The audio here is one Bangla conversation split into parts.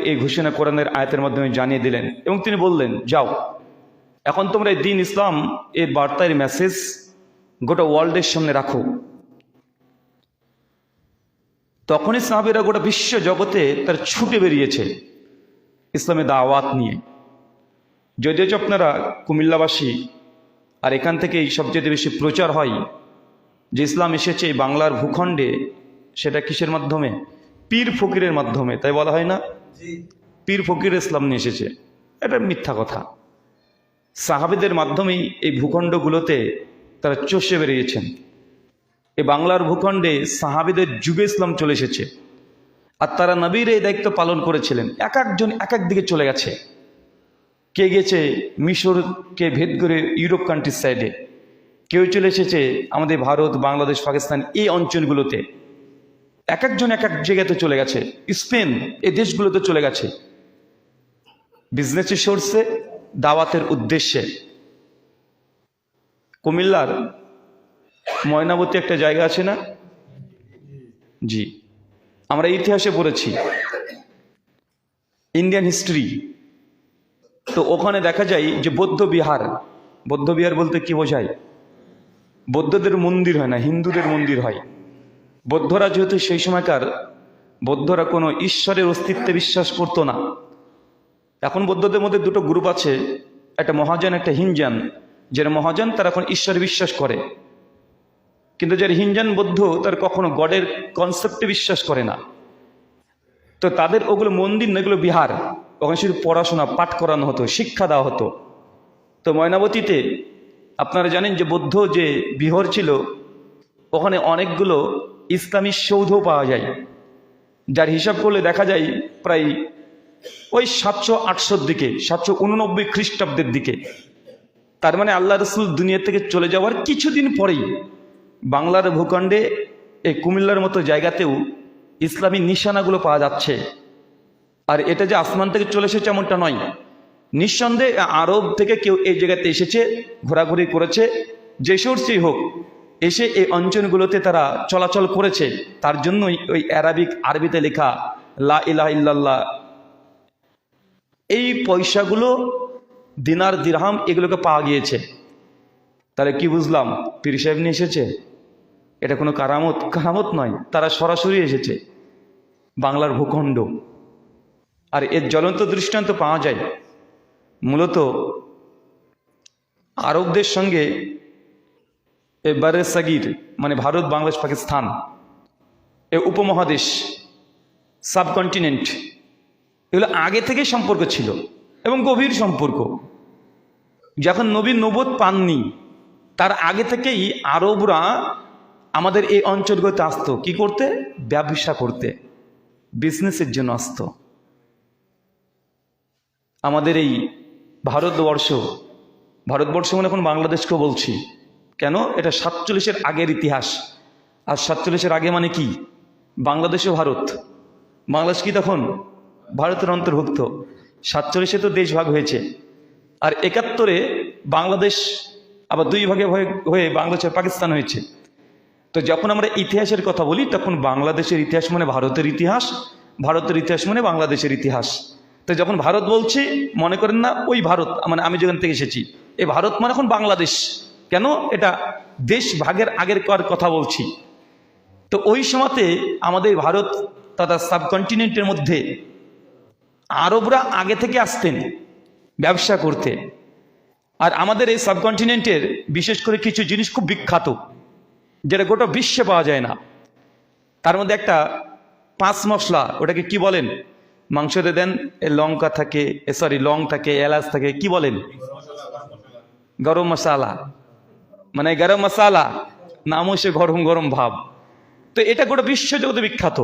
এই ঘোষণা কোরআনের আয়াতের মাধ্যমে জানিয়ে দিলেন এবং তিনি বললেন, যাও এখন তোমরা এই দিন ইসলাম এর বার্তার মেসেজ গোটা ওয়ার্ল্ডের সামনে রাখো। তখনই সাহাবীরা গোটা বিশ্ব জগতে তার ছুটে বেরিয়েছে ইসলামের দাওয়াত নিয়ে। যদিও আপনারা কুমিল্লাবাসী, আর এখান থেকেই সবচেয়ে বেশি প্রচার হয় যে ইসলাম এসেছে এই বাংলার ভূখণ্ডে, সেটা কিসের মাধ্যমে? পীর ফকিরের মাধ্যমে। তাই বলা হয় না, পীর ফকির ইসলাম নিয়ে এসেছে। এটা মিথ্যা কথা। সাহাবীদের মাধ্যমেই এই ভূখণ্ডগুলোতে তারা চষে বেরিয়েছেন। এই বাংলার ভূখণ্ডে সাহাবীদের যুগে ইসলাম চলে এসেছে, আর তারা নবীর এই দায়িত্ব পালন করেছিলেন। এক একজন এক এক দিকে চলে গেছে। কে গেছে মিশরকে ভেদ করে ইউরোপ কান্ট্রির সাইডে, কেউ চলে এসেছে আমাদের ভারত, বাংলাদেশ, পাকিস্তান এই অঞ্চলগুলোতে। এক একজন এক এক জায়গাতে চলে গেছে। স্পেন এই দেশগুলোতে চলে গেছে বিজনেসের সোর্সে, দাওয়াতের উদ্দেশ্যে। কুমিল্লার ময়নাবতী একটা জায়গা আছে না? জি, আমরা ইতিহাসে পড়েছি, ইন্ডিয়ান হিস্ট্রি। তো ওখানে দেখা যায় যে বৌদ্ধ বিহার বলতে কি বোঝায়? বৌদ্ধদের মন্দির হয় না, হিন্দুদের মন্দির হয়। বৌদ্ধরা যেহেতু সেই সময়কার বৌদ্ধরা কোনো ঈশ্বরের অস্তিত্বে বিশ্বাস করতো না। এখন বৌদ্ধদের মধ্যে দুটো গ্রুপ আছে, একটা মহাযান, একটা হিনযান। যারা মহাযান তারা এখন ঈশ্বরে বিশ্বাস করে, কিন্তু যারা হিনযান বৌদ্ধ তারা কখনো গডের কনসেপ্টে বিশ্বাস করে না। তো তাদের ওগুলো মন্দির না, এগুলো বিহার। ওখানে শুধু পড়াশোনা পাঠ করানো হতো, শিক্ষা দেওয়া হতো। তো ময়নাবতীতে আপনারা জানেন যে বৌদ্ধ যে বিহার ছিল, ওখানে অনেকগুলো ইসলামী সৌধ পাওয়া যায়, যার হিসাব করলে দেখা যায় প্রায় ওই 700-800 দিকে, 789 খ্রিস্টাব্দের দিকে। তার মানে আল্লাহ রসুল দুনিয়া থেকে চলে যাওয়ার কিছুদিন পরেই বাংলার ভূখণ্ডে এই কুমিল্লার মতো জায়গাতেও ইসলামী নিশানাগুলো পাওয়া যাচ্ছে। আর এটা যে আসমান থেকে চলে এসেছে এমনটা নয়, নিঃসন্দেহে আরব থেকে কেউ এই জায়গাতে এসেছে, ঘোরাঘুরি করেছে, যে সোর্সেই হোক, এসে এই অঞ্চলগুলোতে তারা চলাচল করেছে। তার জন্যই ওই আরবিতে লেখা লা ইলাহা ইল্লাল্লাহ, এই পয়সাগুলো, দিনার দিরহাম, এগুলোকে পাওয়া গিয়েছে। তাহলে কি বুঝলাম? পীর সাহেব নিয়ে এসেছে, এটা কোনো কারামত নয়, তারা সরাসরি এসেছে বাংলার ভূখণ্ড। আর এর জ্বলন্ত দৃষ্টান্ত পাওয়া যায় মূলত আরবদের সঙ্গে বারে সাগির, মানে ভারত, বাংলাদেশ, পাকিস্তান, এ উপমহাদেশ, সাবকন্টিনেন্ট, এগুলো আগে থেকেই সম্পর্ক ছিল এবং গভীর সম্পর্ক। যখন নবী নবুয়ত পাননি তার আগে থেকেই আরবরা আমাদের এই অঞ্চলগুলোতে আসতো। কি করতে? ব্যবসা করতে, বিজনেসের জন্য আসতো। আমাদের এই ভারতবর্ষ মানে এখন বাংলাদেশকেও বলছি, কেন? এটা 47-এর আগের ইতিহাস। আর 47-এর আগে মানে কি? বাংলাদেশও ভারত, বাংলাদেশ কি তখন ভারতের অন্তর্ভুক্ত। 47-এ তো দেশ ভাগ হয়েছে, আর 71-এ বাংলাদেশ আবার দুই ভাগে হয়ে বাংলাদেশ আর পাকিস্তান হয়েছে। তো যখন আমরা ইতিহাসের কথা বলি তখন বাংলাদেশের ইতিহাস মানে ভারতের ইতিহাস, ভারতের ইতিহাস মানে বাংলাদেশের ইতিহাস। তো যখন ভারত বলছি মনে করেন না ওই ভারত মানে আমি যেখান থেকে এসেছি, এই ভারত মানে এখন বাংলাদেশ। কেন? এটা দেশ ভাগের আগের কথা বলছি। তো ওই সময়তে আমাদের ভারত তথা সাবকন্টিনেন্টের মধ্যে আরবরা আগে থেকে আসতেন ব্যবসা করতে। আর আমাদের এই সাবকন্টিনেন্টের বিশেষ করে কিছু জিনিস খুব বিখ্যাত, যেটা গোটা বিশ্বে পাওয়া যায় না। তার মধ্যে একটা 5 মশলা, ওটাকে কি বলেন? মাংসতে দেন লঙ্কা থাকে, লং থাকে, এলাচ থাকে, কি বলেন? গরম মশালা, মানে গরম মশালা নামও সে গরম গরম ভাব। তো এটা গোটা বিশ্ব জগতে বিখ্যাত,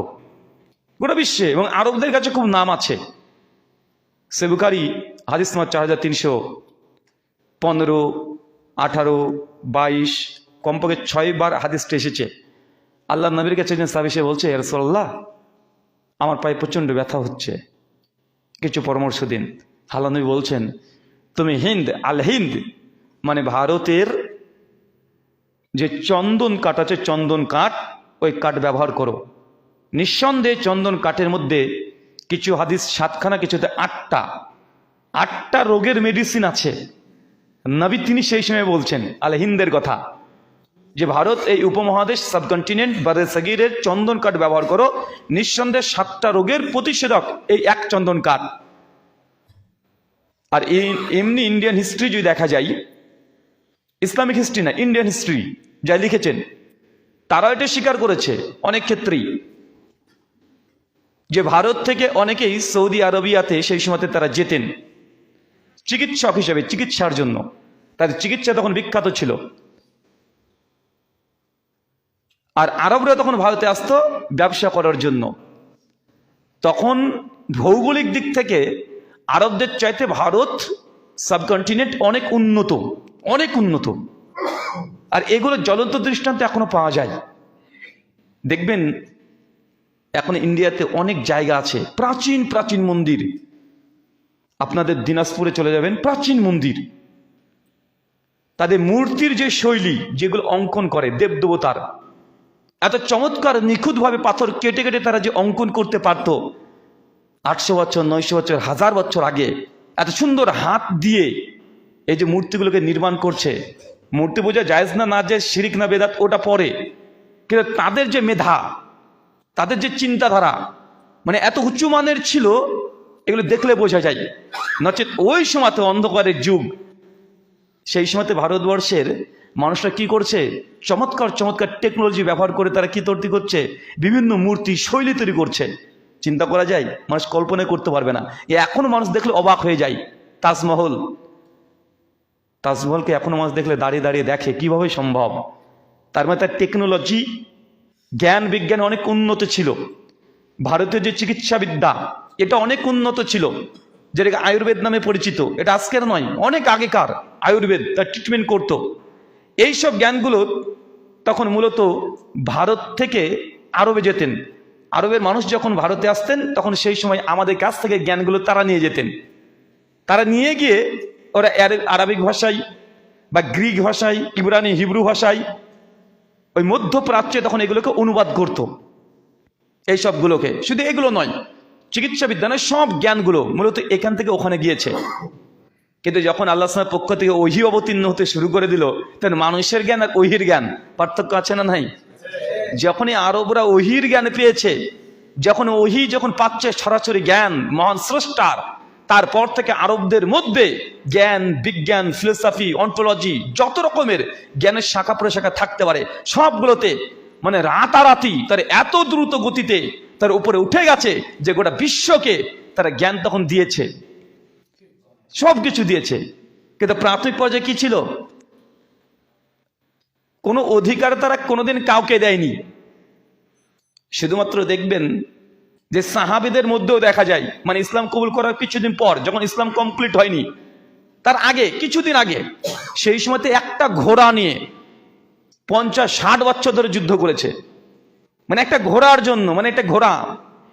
গোটা বিশ্বে, এবং আরবদের কাছে খুব নাম আছে। বুখারী হাদিস নম্বর 4315, 18, 22, কমপক্ষে 6 বার হাদিসটা এসেছে। আল্লাহ নবীর কাছে একজন সাহাবী এসে বলছে, ইয়া রাসূলুল্লাহ, আমার পায়ে প্রচণ্ড ব্যথা হচ্ছে, কিছু পরামর্শ দিন। আল্লাহ নবী বলছেন, তুমি হিন্দ মানে ভারতের যে চন্দন কাঠ আছে, চন্দন কাঠ, ওই কাঠ ব্যবহার করো। নিঃসন্দেহে চন্দন কাঠের মধ্যে কিছু হাদিস 7খানা, কিছুতে 8টা রোগের মেডিসিন আছে। নবী তিনি সেই সময় বলছেন আল হিন্দের কথা, যে ভারত এই উপমহাদেশ সাবকন্টিনেন্ট বারে সাগিরের চন্দন কাঠ ব্যবহার করো, নিঃসন্দেহে 7টা রোগের প্রতিষেধক এই এক চন্দন কাঠ। আর এমনি ইন্ডিয়ান হিস্ট্রি যদি দেখা যায়, ইসলামিক হিস্ট্রি না, ইন্ডিয়ান হিস্ট্রি যা লিখেছেন, তারা এটা স্বীকার করেছে অনেক ক্ষেত্রেই, যে ভারত থেকে অনেকেই সৌদি আরবিয়াতে সেই সময়তে তারা যেতেন চিকিৎসক হিসেবে, চিকিৎসার জন্য। তাদের চিকিৎসা তখন বিখ্যাত ছিল। আর আরবরা তখন ভারতে আসতো ব্যবসা করার জন্য। তখন ভৌগোলিক দিক থেকে আরবদের চাইতে ভারত সাবকন্টিনেন্ট অনেক উন্নত, অনেক উন্নত। আর এগুলো জ্বলন্ত দৃষ্টান্ত এখনো পাওয়া যায়। দেখবেন এখন ইন্ডিয়াতে অনেক জায়গা আছে প্রাচীন প্রাচীন মন্দির। আপনাদের দিনাজপুরে চলে যাবেন, প্রাচীন মন্দির, তাদের মূর্তির যে শৈলী, যেগুলো অঙ্কন করে দেবদেবতার, এত চমৎকার নিখুঁতভাবে পাথর কেটে কেটে তারা যে অঙ্কন করতে পারত 800 বছর, 900 বছর, 1000 বছর আগে, এত সুন্দর হাত দিয়ে এই যে মূর্তিগুলোকে নির্মাণ করছে। মূর্তি পূজা জায়েজ না না জায়েজ, শিরিক না বেদাত, ওটা পরে, কিন্তু তাদের যে মেধা, তাদের যে চিন্তাধারা, মানে এত উঁচু মানের ছিল, এগুলো দেখলে বোঝা যায়। নচেত ওই সময়তে অন্ধকারের যুগ, সেই সময়তে ভারতবর্ষের মানুষরা কি করছে, চমৎকার চমৎকার টেকনোলজি ব্যবহার করে তারা কি তৈরি করছে, বিভিন্ন মূর্তি শৈলী তৈরি করছে। চিন্তা করা যায়, মানুষ কল্পনা করতে পারবে না। এখনো মানুষ দেখলে অবাক হয়ে যায়। তাজমহলকে এখনো মানুষ দেখলে দাঁড়িয়ে দাঁড়িয়ে দেখে, কিভাবে সম্ভব? তার মানে তার টেকনোলজি, জ্ঞান বিজ্ঞান অনেক উন্নত ছিল। ভারতীয় যে চিকিৎসা বিদ্যা, এটা অনেক উন্নত ছিল, যেটাকে আয়ুর্বেদ নামে পরিচিত। এটা আজকের নয়, অনেক আগেকার আয়ুর্বেদ তার ট্রিটমেন্ট করতো। এইসব জ্ঞানগুলো তখন মূলত ভারত থেকে আরবে যেতেন। আরবের মানুষ যখন ভারতে আসতেন, তখন সেই সময় আমাদের কাছ থেকে জ্ঞানগুলো তারা নিয়ে যেতেন। তারা নিয়ে গিয়ে ওরা আরবিক ভাষায় বা গ্রিক ভাষায়, ইব্রানি হিব্রু ভাষায়, ওই মধ্যপ্রাচ্যে তখন এগুলোকে অনুবাদ করত। এই সবগুলোকে, শুধু এগুলো নয়, চিকিৎসা বিজ্ঞানের সব জ্ঞানগুলো মূলত এখান থেকে ওখানে গিয়েছে। কিন্তু যখন আল্লাহ সাল্লামের পক্ষ থেকে ওহী অবতীর্ণ হতে শুরু করে দিল, তখন মানুষের জ্ঞান আর ওহির জ্ঞান পার্থক্য আছে না নাই? যখনই আরবরা ওহির জ্ঞান পেয়েছে, যখন ওহী যখন পাচ্ছে সরাসরি জ্ঞান মহান স্রষ্টার, তারপর থেকে আরবদের মধ্যে জ্ঞান বিজ্ঞান, ফিলোসফি, অন্টোলজি, যত রকমের জ্ঞানের শাখা প্রশাখা থাকতে পারে, সবগুলোতে মানে রাতারাতি তার এত দ্রুত গতিতে তার উপরে উঠে গেছে যে গোটা বিশ্বকে তারা জ্ঞান তখন দিয়েছে, সবকিছু দিয়েছে। কিন্তু প্রাথমিক পর্যায়ে কি ছিল? কোনো অধিকার তারা কোনোদিন কাউকে দেয়নি। শুধুমাত্র দেখবেন যে সাহাবীদের মধ্যেও দেখা যায়, মানে ইসলাম কবুল করার কিছুদিন পর, যখন ইসলাম কমপ্লিট হয়নি, তার আগে কিছুদিন আগে, সেই সময়তে একটা ঘোড়া নিয়ে 50-60 বছর ধরে যুদ্ধ করেছে। মানে একটা ঘোড়ার জন্য, মানে একটা ঘোড়া,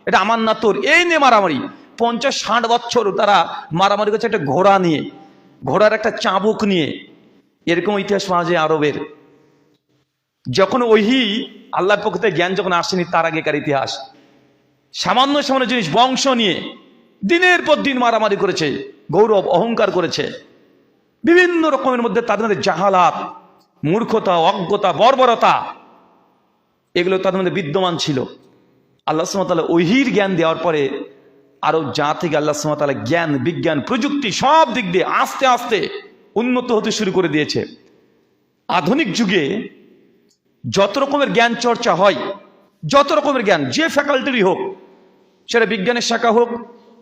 এটা আমার না তোর, এই নিয়ে মারামারি। 50-60 বছর তারা মারামারি করছে একটা ঘোড়া নিয়ে, ঘোড়ার একটা চাবুক নিয়ে। এরকম ইতিহাস পাওয়া যায় আরবের। যখন ওহী আল্লাহর পক্ষ থেকে জ্ঞান যখন আসেনি, তার আগেকার ইতিহাস। সামান্য সামান্য জিনিস, বংশ নিয়ে দিনের পর দিন মারামারি করেছে, গৌরব অহংকার করেছে। বিভিন্ন রকমের মধ্যে তাদের মধ্যে জাহালাত, মূর্খতা, অজ্ঞতা, বর্বরতা, এগুলো তাদের মধ্যে বিদ্যমান ছিল। আল্লাহ সুবহানাহু ওয়া তাআলা ওহীর জ্ঞান দেওয়ার পরে আরব জাতিকে আল্লাহ সুবহানাহু ওয়া তাআলা জ্ঞান বিজ্ঞান প্রযুক্তি সব দিক দিয়ে আস্তে আস্তে উন্নত হতে শুরু করে দিয়েছে। আধুনিক যুগে যত রকমের জ্ঞান চর্চা হয়, যত রকমের জ্ঞান, যে ফ্যাকাল্টিরই হোক, সেটা বিজ্ঞানের শাখা হোক,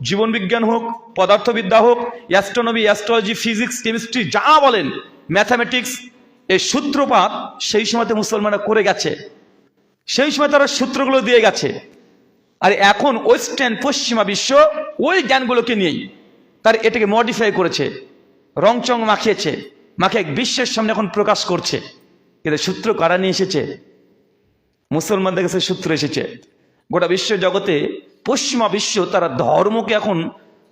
জীবন বিজ্ঞান হোক, পদার্থবিদ্যা হোক, অ্যাস্ট্রোনমি, অ্যাস্ট্রোলজি, ফিজিক্স, কেমিস্ট্রি, যা বলেন, ম্যাথামেটিক্স, এই সূত্রপাত সেই সময়তে মুসলমানরা করে গেছে। সেই সময় তারা সূত্রগুলো দিয়ে গেছে। আর এখন ওয়েস্টার্ন, পশ্চিমা বিশ্ব ওই জ্ঞানগুলোকে নিয়েই তার এটাকে মডিফাই করেছে, রংচং মাখিয়েছে, মাখিয়ে বিশ্বের সামনে এখন প্রকাশ করছে। কিন্তু সূত্র কারা নিয়ে এসেছে? মুসলমানদের কাছে সূত্র এসেছে। গোটা বিশ্ব জগতে পশ্চিমা বিশ্ব তারা ধর্মকে এখন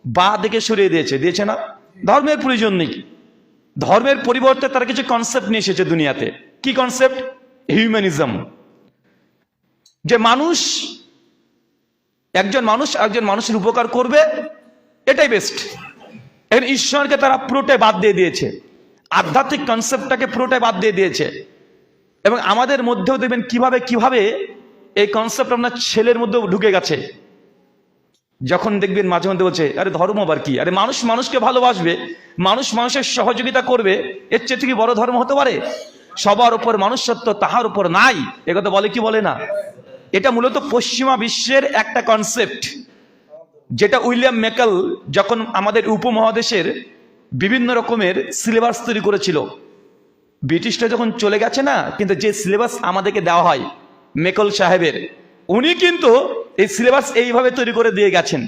বা দিকে সরিয়ে দিয়েছে না? ধর্মের প্রয়োজন নেই। ধর্মের পরিবর্তে তারা কিছু কনসেপ্ট নিয়ে এসেছে দুনিয়াতে। কি কনসেপ্ট? হিউম্যানিজম। যে মানুষ একজন মানুষের উপকার করবে, এটাই বেস্ট। এখন ঈশ্বরকে তারা পুরোটাই বাদ দিয়ে দিয়েছে, আধ্যাত্মিক কনসেপ্টটাকে পুরোটাই বাদ দিয়ে দিয়েছে। এবং আমাদের মধ্যেও দেখবেন কিভাবে কিভাবে এই কনসেপ্ট আপনার ছেলের মধ্যেও ঢুকে গেছে। যখন দেখবেন মাঝে মধ্যে বলছে, আরে ধর্ম আবার কি, আরে মানুষ মানুষকে ভালোবাসবে, মানুষ মানুষের সহযোগিতা করবে, এর চেয়ে কি বড় ধর্ম হতে পারে? সবার উপর মানুষত্ব, তাহার উপর নাই, একথা বলে কি বলে না? এটা মূলত পশ্চিমা বিশ্বের একটা কনসেপ্ট, যেটা উইলিয়াম মেকাল যখন আমাদের উপমহাদেশের বিভিন্ন রকমের সিলেবাস তৈরি করেছিল, ব্রিটিশরা যখন চলে গেছে না, কিন্তু যে সিলেবাস আমাদেরকে দেওয়া হয় মেকল সাহেবের, উনি কিন্তু এই সিলেবাস এইভাবে তৈরি করে দিয়ে গেছেন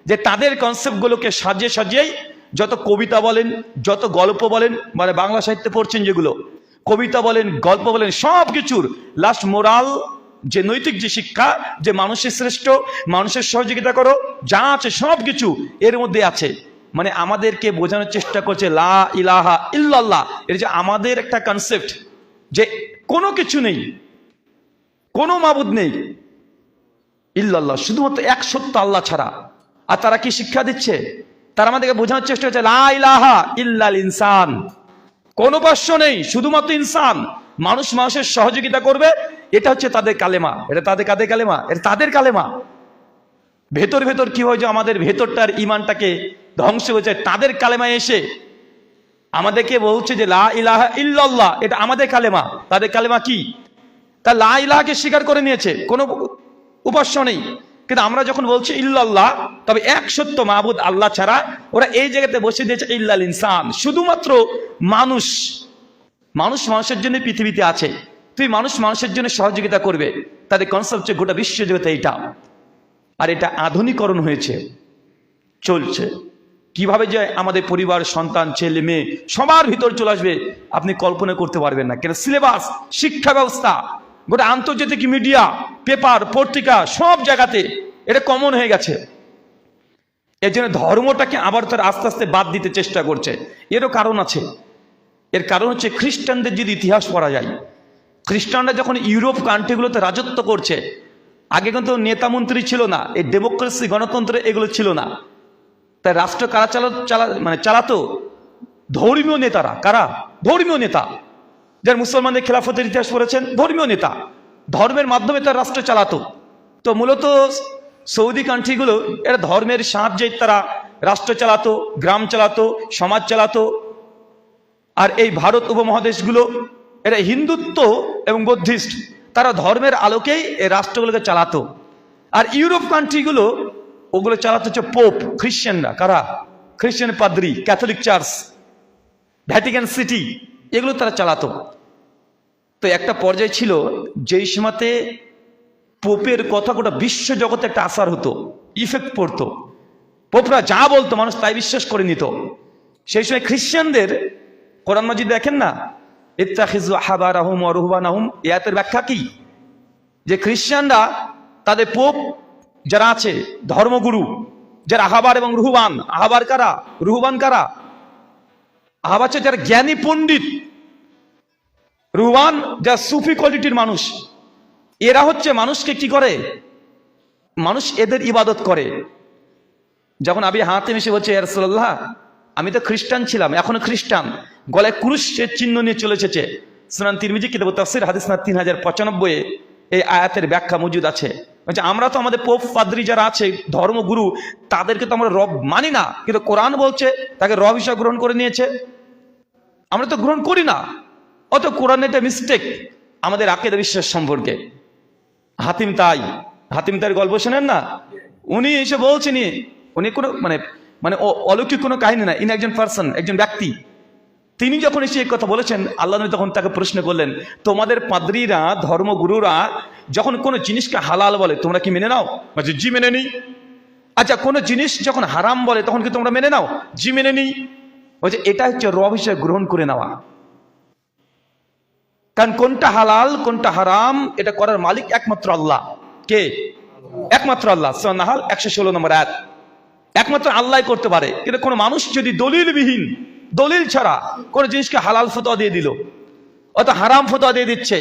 যে তাদের কনসেপ্টগুলোকে সাজিয়ে সাজিয়েই, যত কবিতা বলেন, যত গল্প বলেন, মানে বাংলা সাহিত্যে পড়ছেন যেগুলো, কবিতা বলেন, গল্প বলেন, সব কিছুর লাস্ট মোরাল, যে নৈতিক যে শিক্ষা, যে মানুষের শ্রেষ্ঠ, মানুষের সহযোগিতা করো, যা আছে সব কিছু এর মধ্যে আছে। মানে আমাদেরকে বোঝানোর চেষ্টা করছে লা ইলাহা ইল্লাল্লাহ, এর যে আমাদের একটা কনসেপ্ট যে কোনো কিছু নেই, কোনো মাবুদ নেই ইল্লাল্লাহ, শুধুমাত্র এক সত্য আল্লাহ ছাড়া। আর তারা কি শিক্ষা দিচ্ছে? তারা আমাদেরকে বোঝানোর চেষ্টা করছে লা ইলাহা ইল্লাল ইনসান, কোন উপাস্য নেই, শুধুমাত্র ইনসান, মানুষ মানুষের সহযোগিতা করবে, এটা হচ্ছে তাদের কালেমা। এটা কাদের কালেমা? এটা তাদের কালেমা। ভেতর ভেতর কি হয় যে আমাদের ভেতরটার ইমানটাকে ধ্বংস হয়ে যায়। তাদের কালেমায় এসে আমাদেরকে বলছে যে লা ইলাহা ইল্লাল্লাহ, এটা আমাদের কালেমা। তাদের কালেমা কি? তা লা ইলাহাকে স্বীকার করে নিয়েছে, কোনো উপাস্য নেই। কিন্তু আমরা যখন বলছি ইল্লাল্লাহ, তবে এক সত্য মাবুদ আল্লাহ ছাড়া, ওরা এই জায়গাতে বসে দিয়েছে ইল্লাল ইনসান, শুধুমাত্র মানুষ। মানুষ মানুষের জন্য পৃথিবীতে আছে, তুই মানুষ মানুষের জন্য সহযোগিতা করবে, তাদের কনসেপ্ট হচ্ছে গোটা বিশ্ব জগতে এইটা। আর এটা আধুনিকরণ হয়েছে, চলছে। কিভাবে যে আমাদের পরিবার, সন্তান, ছেলে মেয়ে সবার ভিতর চলে আসবে আপনি কল্পনা করতে পারবেন না। কেন সিলেবাস, শিক্ষা ব্যবস্থা, গোটা আন্তর্জাতিক মিডিয়া, পেপার, পত্রিকা, সব জায়গাতে এটা কমন হয়ে গেছে। এর জন্য ধর্মটাকে আবার তারা আস্তে আস্তে বাদ দিতে চেষ্টা করছে। এরও কারণ আছে। এর কারণ হচ্ছে খ্রিস্টানদের যদি ইতিহাস পড়া যায়, খ্রিস্টানরা যখন ইউরোপ কান্ট্রিগুলোতে রাজত্ব করছে, আগে কিন্তু নেতা মন্ত্রী ছিল না, এই ডেমোক্রেসি, গণতন্ত্র এগুলো ছিল না। তাই রাষ্ট্র কারা চালাতো? ধর্মীয় নেতারা। কারা? ধর্মীয় নেতা। যারা মুসলমানদের খেলাফতের ইতিহাস পড়েছেন, ধর্মীয় নেতা, ধর্মের মাধ্যমে তারা রাষ্ট্র চালাতো। তো মূলত সৌদি কান্ট্রিগুলো এরা ধর্মের সাহায্যে তারা রাষ্ট্র চালাতো, গ্রাম চালাতো, সমাজ চালাতো। আর এই ভারত উপমহাদেশগুলো এরা হিন্দুত্ব এবং বৌদ্ধিস্ট, তারা ধর্মের আলোকেই এই রাষ্ট্রগুলোকে চালাতো। আর ইউরোপ কান্ট্রিগুলো, ওগুলো চালাতো হচ্ছে পোপ, খ্রিশ্চানরা। কারা? খ্রিশ্চান পাদ্রী, ক্যাথলিক চার্চ, ভ্যাটিকান সিটি, এগুলো তারা চালাতো। তো একটা পর্যায়ে ছিল যেই সময়তে পোপের কথা গোটা বিশ্ব জগতে একটা আসার হতো, ইফেক্ট পড়তো। পোপরা যা বলতো মানুষ তাই বিশ্বাস করে নিত। সেই সময় খ্রিশ্চানদের কোরআন মাজিদ দেখেন না, ইত্তাখিযু আহবারাহুম ওয়া রুহবানাহুম, এই আয়াতের ব্যাখ্যা কি? যে খ্রিশ্চানরা তাদের পোপ যারা আছে, ধর্মগুরু যারা আহবার এবং রুহবান, আহবার কারা, রুহবান কারা? আহবার হচ্ছে যারা জ্ঞানী পণ্ডিত, রুহবান যারা সুফি কোয়ালিটির মানুষ। এরা হচ্ছে মানুষকে কি করে? মানুষ এদের ইবাদত করে। যখন আবি হাতিম এসে বলছে, ইয়া রাসূলুল্লাহ, আমি তো খ্রিস্টান ছিলাম, এখনো খ্রিস্টান, গলায় ক্রুশের চিহ্ন নিয়ে চলে এসেছে। সুনান তিরমিজি কিতাব তাফসীর হাদিস নাম্বার 3095 এই আয়াতের ব্যাখ্যা মজুদ আছে। আমরা তো আমাদের পোপ পাদ্রী যারা আছে, ধর্মগুরু, তাদেরকে তো আমরা রব মানি না, কিন্তু কোরআন বলছে তাকে রব হিসেবে গ্রহণ করে নিয়েছে, আমরা তো গ্রহণ করি না। অত কোরআন এটা মিস্টেক আমাদের আকীদা বিশ্বাস সম্পর্কে। হাতিম তাই গল্প শোনেন না, উনি এসে বলছেন, উনি কোনো মানে অলৌকিক কোনো কাহিনী না, ইনি একজন পার্সন, একজন ব্যক্তি। তিনি যখন এসে এই কথা বলেছেন, আল্লাহ নবী তখন তাকে প্রশ্ন করলেন, তোমাদের পাদ্রীরা, ধর্মগুরুরা যখন কোনো জিনিসকে হালাল বলে তোমরা কি মেনে নাও? বলছে জি মেনে নিই। আচ্ছা, কোনো জিনিস যখন হারাম বলে তখন কি তোমরা মেনে নাও? জি মেনে নিই। বলছে এটা হচ্ছে রব হিসেবে গ্রহণ করে নেওয়া। কারণ কোনটা হালাল কোনটা হারাম এটা করার মালিক একমাত্র আল্লাহ। কে? একমাত্র আল্লাহ। সূরা নাহল 116 নম্বর আয়াত। একমাত্র আল্লাহ করতে পারে। কিন্তু কোনো মানুষ যদি দলিলবিহীন, দলিল ছাড়া কোনো জিনিসকে হালাল ফতোয়া দিয়ে দিল, অথবা হারাম ফতোয়া দিয়ে দিচ্ছে,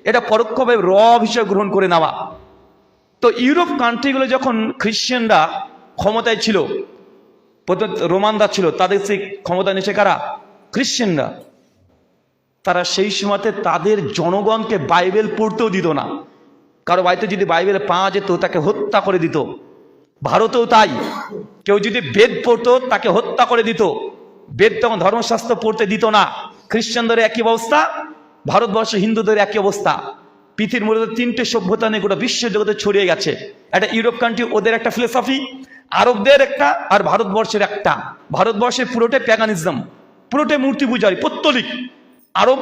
এটা পরোক্ষভাবে রব হিসেবে গ্রহণ করে নেওয়া। তো ইউরোপ কান্ট্রিগুলো যখন খ্রিশ্চানরা ক্ষমতায় ছিল, প্রথম রোমানরা ছিল, তাদের সেই ক্ষমতা নিয়েছে কারা? খ্রিশ্চানরা। তারা সেই সময়তে তাদের জনগণকে বাইবেল পড়তেও দিত না। কারো বাড়িতে যদি বাইবেল পাওয়া যেত তাকে হত্যা করে দিত। ভারতেও তাই, কেউ যদি বেদ পড়তো তাকে হত্যা করে দিত। বেদ তখন ধর্মশাস্ত্র পড়তে দিত না। খ্রিস্টানদের একই অবস্থা, ভারতবর্ষ হিন্দুদের একই অবস্থা। পৃথিবীর মূলত 3টে সভ্যতা নিয়ে গোটা বিশ্ব জগতে ছড়িয়ে গেছে। একটা ইউরোপ কান্ট্রি, ওদের একটা ফিলোসফি, আরবদের একটা, আর ভারতবর্ষের একটা। ভারতবর্ষের পুরোটাই প্যাগানিজম, পুরোটাই মূর্তি পূজারী, পৌত্তলিক। আরব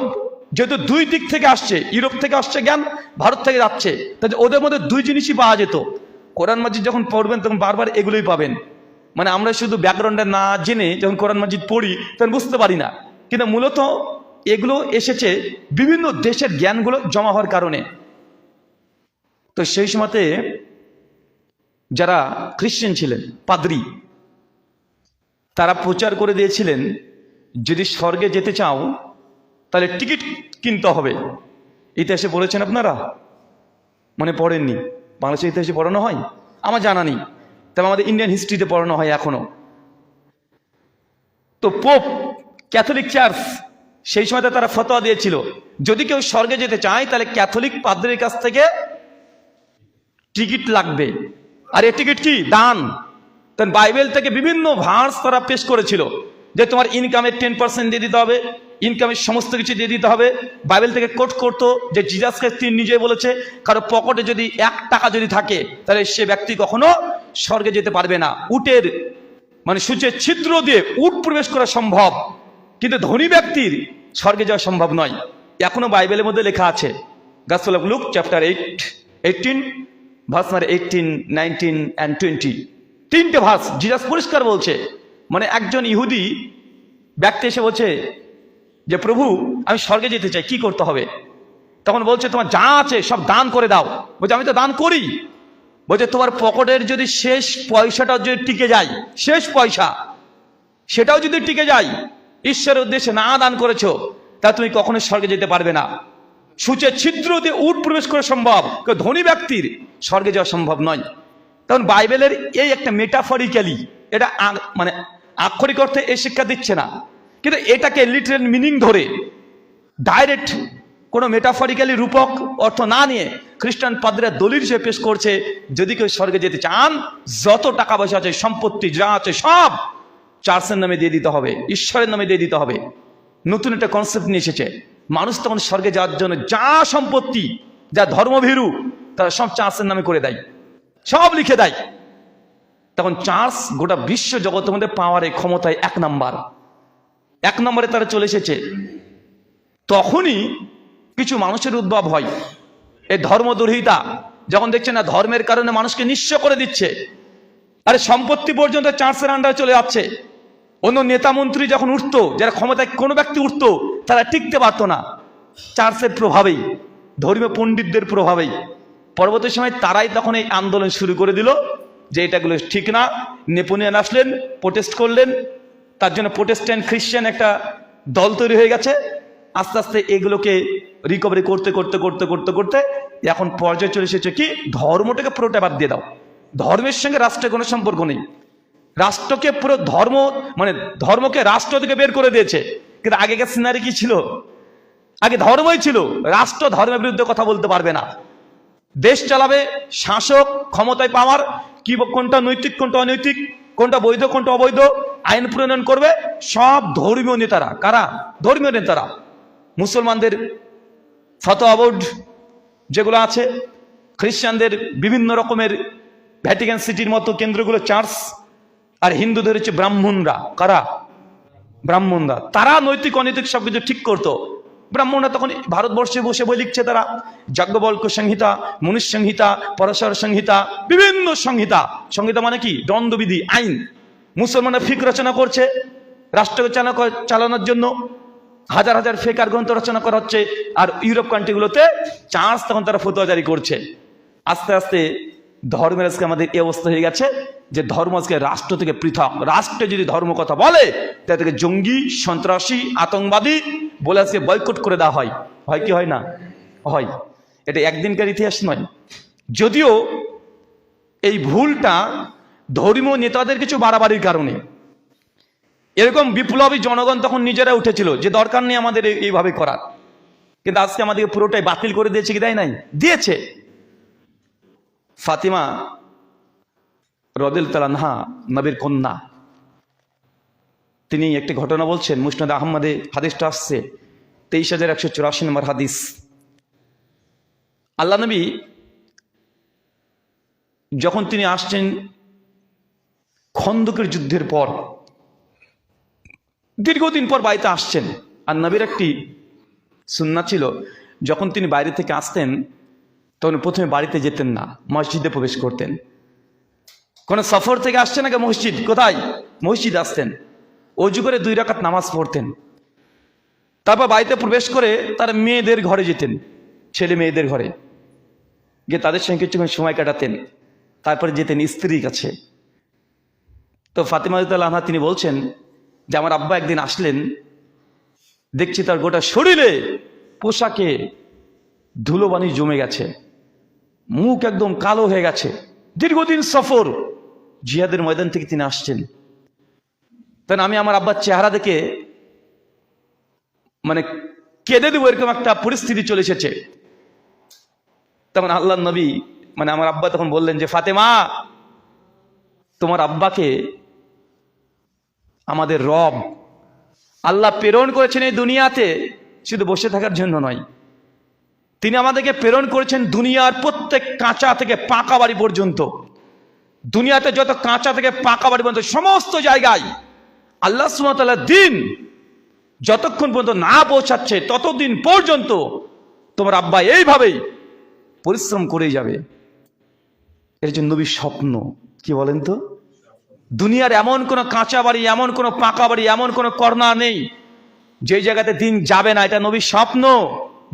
যেহেতু দুই দিক থেকে আসছে, ইউরোপ থেকে আসছে জ্ঞান, ভারত থেকে যাচ্ছে, তাহলে ওদের মধ্যে দুই জিনিসই পাওয়া যেত। কোরআন মাজিদ যখন পড়বেন তখন বারবার এগুলোই পাবেন। মানে আমরা শুধু ব্যাকগ্রাউন্ডে না জেনে যখন কোরআন মাজিদ পড়ি তখন বুঝতে পারি না, কিন্তু মূলত এগুলো এসেছে বিভিন্ন দেশের জ্ঞানগুলো জমা হওয়ার কারণে। তো সেই সময়তে যারা খ্রিশ্চান ছিলেন, পাদ্রী, তারা প্রচার করে দিয়েছিলেন যদি স্বর্গে যেতে চাও তাহলে টিকিট কিনতে হবে। ইতিহাসে পড়েছেন আপনারা? মনে পড়েননি? বাংলাদেশের ইতিহাসে পড়ানো হয়? আমার জানা নেই, তবে আমাদের ইন্ডিয়ান হিস্ট্রিতে পড়ানো হয় এখনো। তো পোপ, ক্যাথলিক চার্চ সেই সময়তে তারা ফতোয়া দিয়েছিল যদি কেউ স্বর্গে যেতে চায় তাহলে ক্যাথলিক পাদ্রীর কাছ থেকে টিকিট লাগবে। আর এই টিকিট কি? দান। তখন বাইবেল থেকে বিভিন্ন ভার্স তারা পেশ করেছিল যে তোমার ইনকামের 10% দিয়ে দিতে হবে, ইনকামের সমস্ত কিছু দিয়ে দিতে হবে। বাইবেল থেকে কোট করতো যে জিজাস খ্রিস্ট তিনি নিজেই বলেছে কারো পকেটে যদি 1 টাকা যদি থাকে তাহলে সে ব্যক্তি কখনো স্বর্গে যেতে পারবে না। উটের মানে সূচের ছিদ্র দিয়ে উট প্রবেশ করা সম্ভব, কিন্তু ধনী ব্যক্তির স্বর্গে যাওয়া সম্ভব নয়। এখনো বাইবেলের মধ্যে লেখা আছে, gospel of look chapter 18 verse 18, 19 and 20, 3টে ভার্স জিজাস পরিষ্কার বলছে। মানে একজন ইহুদি ব্যক্তি এসে বলছে যে প্রভু আমি স্বর্গে যেতে চাই, কি করতে হবে? তখন বলছে তোমার যা আছে সব দান করে দাও। বলছে আমি তো দান করি। বলছে তোমার পকেটের যদি শেষ পয়সাটাও যদি টিকে যায়, শেষ পয়সা সেটাও যদি টিকে যায়, ঈশ্বরের উদ্দেশ্যে না দান করেছো, তা তুমি কখনো স্বর্গে যেতে পারবে না। সূচের ছিদ্র দিয়ে উট প্রবেশ করা সম্ভব, ধনী ব্যক্তির স্বর্গে যাওয়া সম্ভব নয়। তখন বাইবেলের এই একটা মেটাফরিক্যালি, এটা মানে আক্ষরিক অর্থে এই শিক্ষা দিচ্ছে না, কিন্তু এটাকে লিটারাল মিনিং ধরে ডাইরেক্ট কোনো মেটাফরিক্যালি রূপক অর্থ না নিয়ে খ্রিস্টান পাদ্রীরা দলিল হিসেবে পেশ করছে যদি কেউ স্বর্গে যেতে চান যত টাকা পয়সা আছে, সম্পত্তি যা আছে সব চার্চের নামে দিয়ে দিতে হবে, ঈশ্বরের নামে দিয়ে দিতে হবে। নতুন একটা কনসেপ্ট নিয়ে এসেছে। মানুষ তখন স্বর্গে যাওয়ার জন্য যা সম্পত্তি, যা ধর্মভীরু, তারা সব চার্চের নামে করে দেয়, সব লিখে দেয়। তখন চার্চ গোটা বিশ্ব জগতের মধ্যে পাওয়ার এই ক্ষমতায় 1 নম্বরে তারা চলে এসেছে। তখনই কিছু মানুষের উদ্ভব হয়, এই ধর্মদ্রোহিতা যখন দেখছে না ধর্মের কারণে মানুষকে নিঃস্ব করে দিচ্ছে, আরে সম্পত্তি পর্যন্ত চার্চের আন্ডারে চলে যাচ্ছে। অন্য নেতা মন্ত্রী যখন উঠতো, যারা ক্ষমতায় কোনো ব্যক্তি উঠতো, তারা টিকতে পারতো না চার্চের প্রভাবেই, ধর্মীয় পণ্ডিতদের প্রভাবেই। পরবর্তী সময় তারাই তখন এই আন্দোলন শুরু করে দিল যে এটাগুলো ঠিক না। নেপোলিয়ন আসলেন, প্রোটেস্ট করলেন, তার জন্য প্রোটেস্ট্যান্ট খ্রিশ্চান একটা দল তৈরি হয়ে গেছে। আস্তে আস্তে এগুলোকে রিকভারি করতে করতে করতে করতে করতে এখন পর্যায়ে চলে এসেছে কি ধর্মটাকে পুরোটা বাদ দিয়ে দাও। ধর্মের সঙ্গে রাষ্ট্রের কোনো সম্পর্ক নেই। রাষ্ট্রকে পুরো ধর্ম মানে ধর্মকে রাষ্ট্র থেকে বের করে দিয়েছে। কিন্তু আগেকার সিনারি কি ছিল? আগে ধর্মই ছিল, রাষ্ট্র ধর্মের বিরুদ্ধে কথা বলতে পারবে না। দেশ চালাবে শাসক, ক্ষমতায় পাওয়ার কি, কোনটা নৈতিক কোনটা অনৈতিক, কোনটা বৈধ কোনটা অবৈধ, আইন প্রণয়ন করবে সব ধর্মীয় নেতারা। কারা? ধর্মীয় নেতারা। মুসলমানদের ফতোয়া বোর্ড যেগুলো আছে, খ্রিস্টানদের বিভিন্ন রকমের ভ্যাটিকান সিটির মতো কেন্দ্রগুলো চার্চ, আর হিন্দুদের হচ্ছে ব্রাহ্মণরা। কারা? ব্রাহ্মণরা। তারা নৈতিক অনৈতিক সবকিছু ঠিক করতো। ব্রাহ্মণরা তখন ভারতবর্ষে বসে বই লিখছে, তারা যাজ্ঞবল্ক্য সংহিতা, মনুষ্য সংহিতা, পরাশর সংহিতা, বিভিন্ন সংহিতা। সংহিতা মানে কি? দণ্ডবিধি, আইন। মুসলমানরা ফিক রচনা করছে রাষ্ট্রকে চালানোর জন্য, হাজার হাজার ফেকার গ্রন্থ রচনা করা হচ্ছে। আর ইউরোপ কান্ট্রিগুলোতে চার্চ তখন তারা ফতোয়া জারি করছে। আস্তে আস্তে ধর্মের আজকে আমাদের এই অবস্থা হয়ে গেছে যে ধর্ম আজকে রাষ্ট্র থেকে পৃথক। রাষ্ট্রে যদি ধর্ম কথা বলে তাদেরকে জঙ্গি, সন্ত্রাসী, আতঙ্কবাদী বলে আজকে বয়কট করে দেওয়া হয়। হয় কি হয় না? হয়। এটা একদিনকার ইতিহাস নয়। যদিও এই ভুলটা ধর্মীয় নেতাদের কিছু বাড়াবাড়ির কারণে। এরকম বিপ্লবী জনগণ তখন নিজেরা উঠেছিল যে দরকার নেই আমাদের এইভাবে করার, কিন্তু আজকে আমাদেরকে পুরোটাই বাতিল করে দিয়েছে কি দেয় নাই? দিয়েছে। ফাতিমা রাদিয়াল্লাহু তাআলা আনহা, নবীর কন্যা, তিনি একটি ঘটনা বলছেন, মুসনাদ আহমদে হাদিসটা আসছে 23,184 নম্বর হাদিস। আল্লাহ নবী যখন তিনি আসছেন খন্দকের যুদ্ধের পর, দীর্ঘদিন পর বাড়িতে আসছেন, আর নবীর একটি সুন্নাত ছিল যখন তিনি বাইরে থেকে আসতেন তখন প্রথমে বাড়িতে যেতেন না, মসজিদে প্রবেশ করতেন। কোনো সফর থেকে আসছেন নাকি মসজিদ, কোথায়? মসজিদে আসতেন, অজু করে 2 রাকাত নামাজ পড়তেন, তারপর বাড়িতে প্রবেশ করে তার মেয়েদের ঘরে যেতেন, ছেলে মেয়েদের ঘরে গিয়ে তাদের সঙ্গে কিছুক্ষণ সময় কাটাতেন, তারপরে যেতেন স্ত্রীর কাছে। তো ফাতিমা রাদিয়াল্লাহু আনহা তিনি বলছেন যে আমার আব্বা একদিন আসলেন, দেখছি তার গোটা শরীরে পোশাকে ধুলোবালি জমে গেছে, মুখ একদম কালো হয়ে গেছে, দীর্ঘদিন সফর, জিহাদের ময়দান থেকে তিনি আসছেন। তখন আমি আমার আব্বার চেহারা দেখে মানে কেঁদে দেবো এরকম একটা পরিস্থিতি চলে এসেছে। তখন আল্লাহর নবী মানে আমার আব্বা তখন বললেন যে ফাতেমা, তোমার আব্বাকে আমাদের রব আল্লাহ প্রেরণ করেছেন এই দুনিয়াতে শুধু বসে থাকার জন্য নয়, তিনি আমাদেরকে প্রেরণ করেছেন দুনিয়ার প্রত্যেক কাঁচা থেকে পাকা বাড়ি পর্যন্ত। দুনিয়াতে যত কাঁচা থেকে পাকা বাড়ি পর্যন্ত সমস্ত জায়গায় আল্লাহ সুবহানাহু ওয়া তাআলার দ্বীন যতক্ষণ পর্যন্ত না পৌঁছাচ্ছে ততদিন পর্যন্ত তোমার আব্বা এইভাবেই পরিশ্রম করেই যাবে। এর জন্য নবীর স্বপ্ন কি বলেন তো? দুনিয়ার এমন কোনো কাঁচা বাড়ি, এমন কোনো পাকা বাড়ি, এমন কোনো কর্নার নেই যে জায়গাতে দিন যাবে না। এটা নবীর স্বপ্ন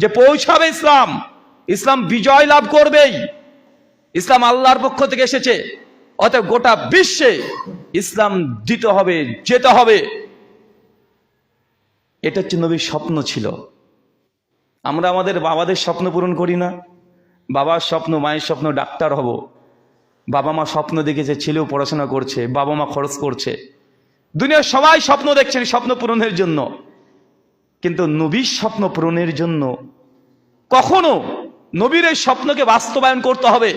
যে পৌঁছাবে ইসলাম, ইসলাম বিজয় লাভ করবেই। ইসলাম আল্লাহর পক্ষ থেকে এসেছে, অতএব গোটা বিশ্বে ইসলাম দিতে হবে, যেতে হবে। এটা হচ্ছে নবীর স্বপ্ন ছিল। আমরা আমাদের বাবাদের স্বপ্ন পূরণ করি না। বাবার স্বপ্ন, মায়ের স্বপ্ন ডাক্তার হব, বাবা মা স্বপ্ন দেখেছে ছেলেও পড়াশোনা করছে, বাবা মা খরচ করছে, দুনিয়ার সবাই স্বপ্ন দেখছেন স্বপ্ন পূরণের জন্য, কিন্তু নবীর স্বপ্ন পূরণের জন্য কখনো নবীর এই স্বপ্নকে বাস্তবায়ন করতে হবে।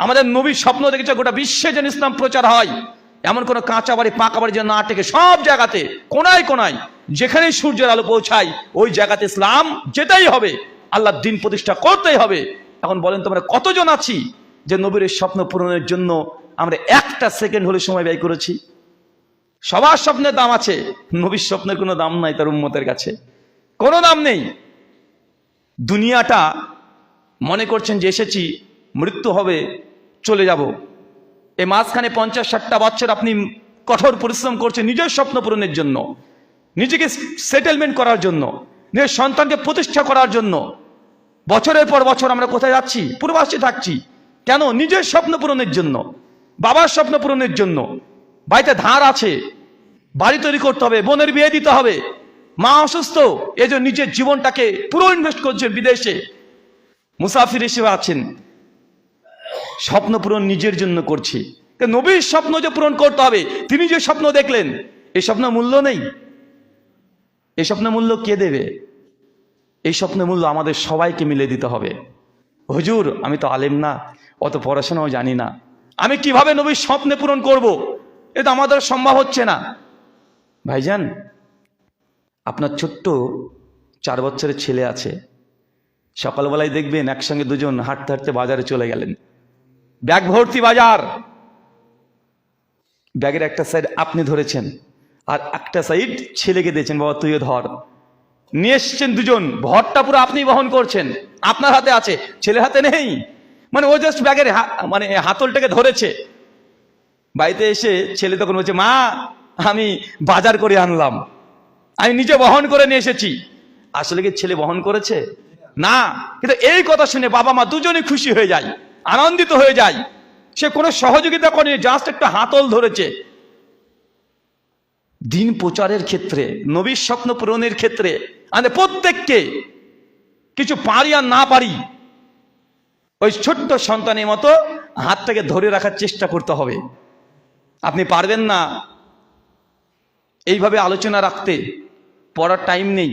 আমাদের নবীর স্বপ্ন দেখেছে গোটা বিশ্বে যেন ইসলাম প্রচার হয়, এমন কোনো কাঁচা বাড়ি পাকা বাড়ি যেন না টেকে, সব জায়গাতে কোনায় কোনায় যেখানেই সূর্যের আলো পৌঁছায় ওই জায়গাতে ইসলাম যেতেই হবে, আল্লাহর দ্বীন প্রতিষ্ঠা করতেই হবে। এখন বলেন তোমরা কতজন আছি যে নবীর স্বপ্ন পূরণের জন্য আমরা একটা সেকেন্ড হলে সময় ব্যয় করেছি? সবার স্বপ্নের দাম আছে, নবীর স্বপ্নের কোনো দাম নাই তার উম্মতের কাছে, কোনো দাম নেই। দুনিয়াটা মনে করছেন যে এসেছি, মৃত্যু হবে, চলে যাব। এই মাঝখানে 50-60টা বছর আপনি কঠোর পরিশ্রম করছেন নিজের স্বপ্ন পূরণের জন্য, নিজেকে সেটেলমেন্ট করার জন্য, নিজের সন্তানকে প্রতিষ্ঠা করার জন্য। বছরের পর বছর আমরা কোথায় যাচ্ছি? পূর্বাসে থাকছি। কেন? নিজের স্বপ্ন পূরণের জন্য, বাবার স্বপ্ন পূরণের জন্য। বাড়িতে ধার আছে, বাড়ি তৈরি করতে হবে, বোনের বিয়ে দিতে হবে, মা অসুস্থ, এই জন্য নিজের জীবনটাকে পুরো ইনভেস্ট করছেন, বিদেশে মুসাফির হিসেবে আছেন। স্বপ্ন পূরণ নিজের জন্য করছি, নবীর স্বপ্ন যে পূরণ করতে হবে, তিনি যে স্বপ্ন দেখলেন, এই স্বপ্ন মূল্য নেই। এই স্বপ্নের মূল্য কে দেবে? এই স্বপ্নের মূল্য আমাদের সবাইকে মিলে দিতে হবে। হুজুর আমি তো আলেম না, অত পড়াশোনাও জানি না, আমি কিভাবে নবীর স্বপ্নে পূরণ করব? এটা আমাদের সম্ভব হচ্ছে না। ভাইজান, আপনার ছোট্ট 4 বছরের ছেলে আছে, সকালবেলায় দেখবেন একসঙ্গে দুজন হাঁটতে হাঁটতে বাজারে চলে গেলেন, ব্যাগ ভর্তি বাজার, ব্যাগের একটা সাইড আপনি ধরেছেন আর একটা সাইড ছেলেকে দিয়েছেন, বাবা তুইও ধর। নিয়ে এসছেন দুজন, ভরটা পুরো আপনি বহন করছেন, আপনার হাতে আছে, ছেলের হাতে নেই। মানে ও জাস্ট ব্যাগের মানে হাতলটাকে ধরেছে। বাড়িতে এসে ছেলে তখন বলছে, মা আমি বাজার করে আনলাম, আমি নিজে বহন করে নিয়ে এসেছি। আসলে কি ছেলে বহন করেছে? না। কিন্তু এই কথা শুনে বাবা মা দুজনেই খুশি হয়ে যায়, আনন্দিত হয়ে যায়। সে কোনো সহযোগিতা করেনি, জাস্ট একটা হাতল ধরেছে। দিন প্রচারের ক্ষেত্রে, নবীর স্বপ্ন পূরণের ক্ষেত্রে আমাদের প্রত্যেককে কিছু পারি আর না পারি ওই ছোট্ট সন্তানের মতো হাতটাকে ধরে রাখার চেষ্টা করতে হবে। আপনি পারবেন না এইভাবে আলোচনা রাখতে, পড়ার টাইম নেই,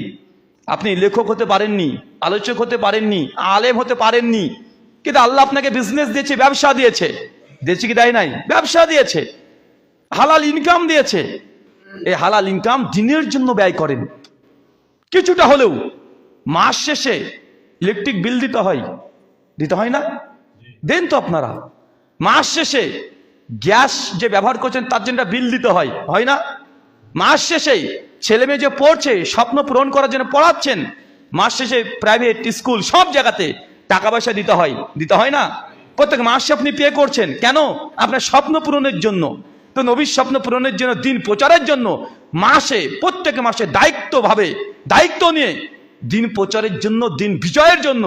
আপনি লেখক হতে পারেননি, আলোচক হতে পারেননি, আলেম হতে পারেননি, কিন্তু আল্লাহ আপনাকে বিজনেস দিয়েছে, ব্যবসা দিয়েছে, দিয়েছে কি দেয় নাই? ব্যবসা দিয়েছে, হালাল ইনকাম দিয়েছে। এই হালাল ইনকাম দিনের জন্য ব্যয় করেন কিছুটা হলেও। মাস শেষে ইলেকট্রিক বিল দিতে হয় না? দেন তো আপনারা। মাস শেষে গ্যাস যে ব্যবহার করছেন তার জন্য বিল দিতে হয় না? মাস শেষে ছেলে মেয়ে যে পড়ছে, স্বপ্ন পূরণ করার জন্য পড়াচ্ছেন, মাস শেষে প্রাইভেট স্কুল সব জায়গাতে টাকা পয়সা দিতে হয় না? প্রত্যেক মাসে আপনি পে করছেন কেন? আপনার স্বপ্ন পূরণের জন্য। তো নবীর স্বপ্ন পূরণের জন্য, দিন প্রচারের জন্য প্রত্যেক মাসে দায়িত্ব নিয়ে দিন প্রচারের জন্য, দিন বিজয়ের জন্য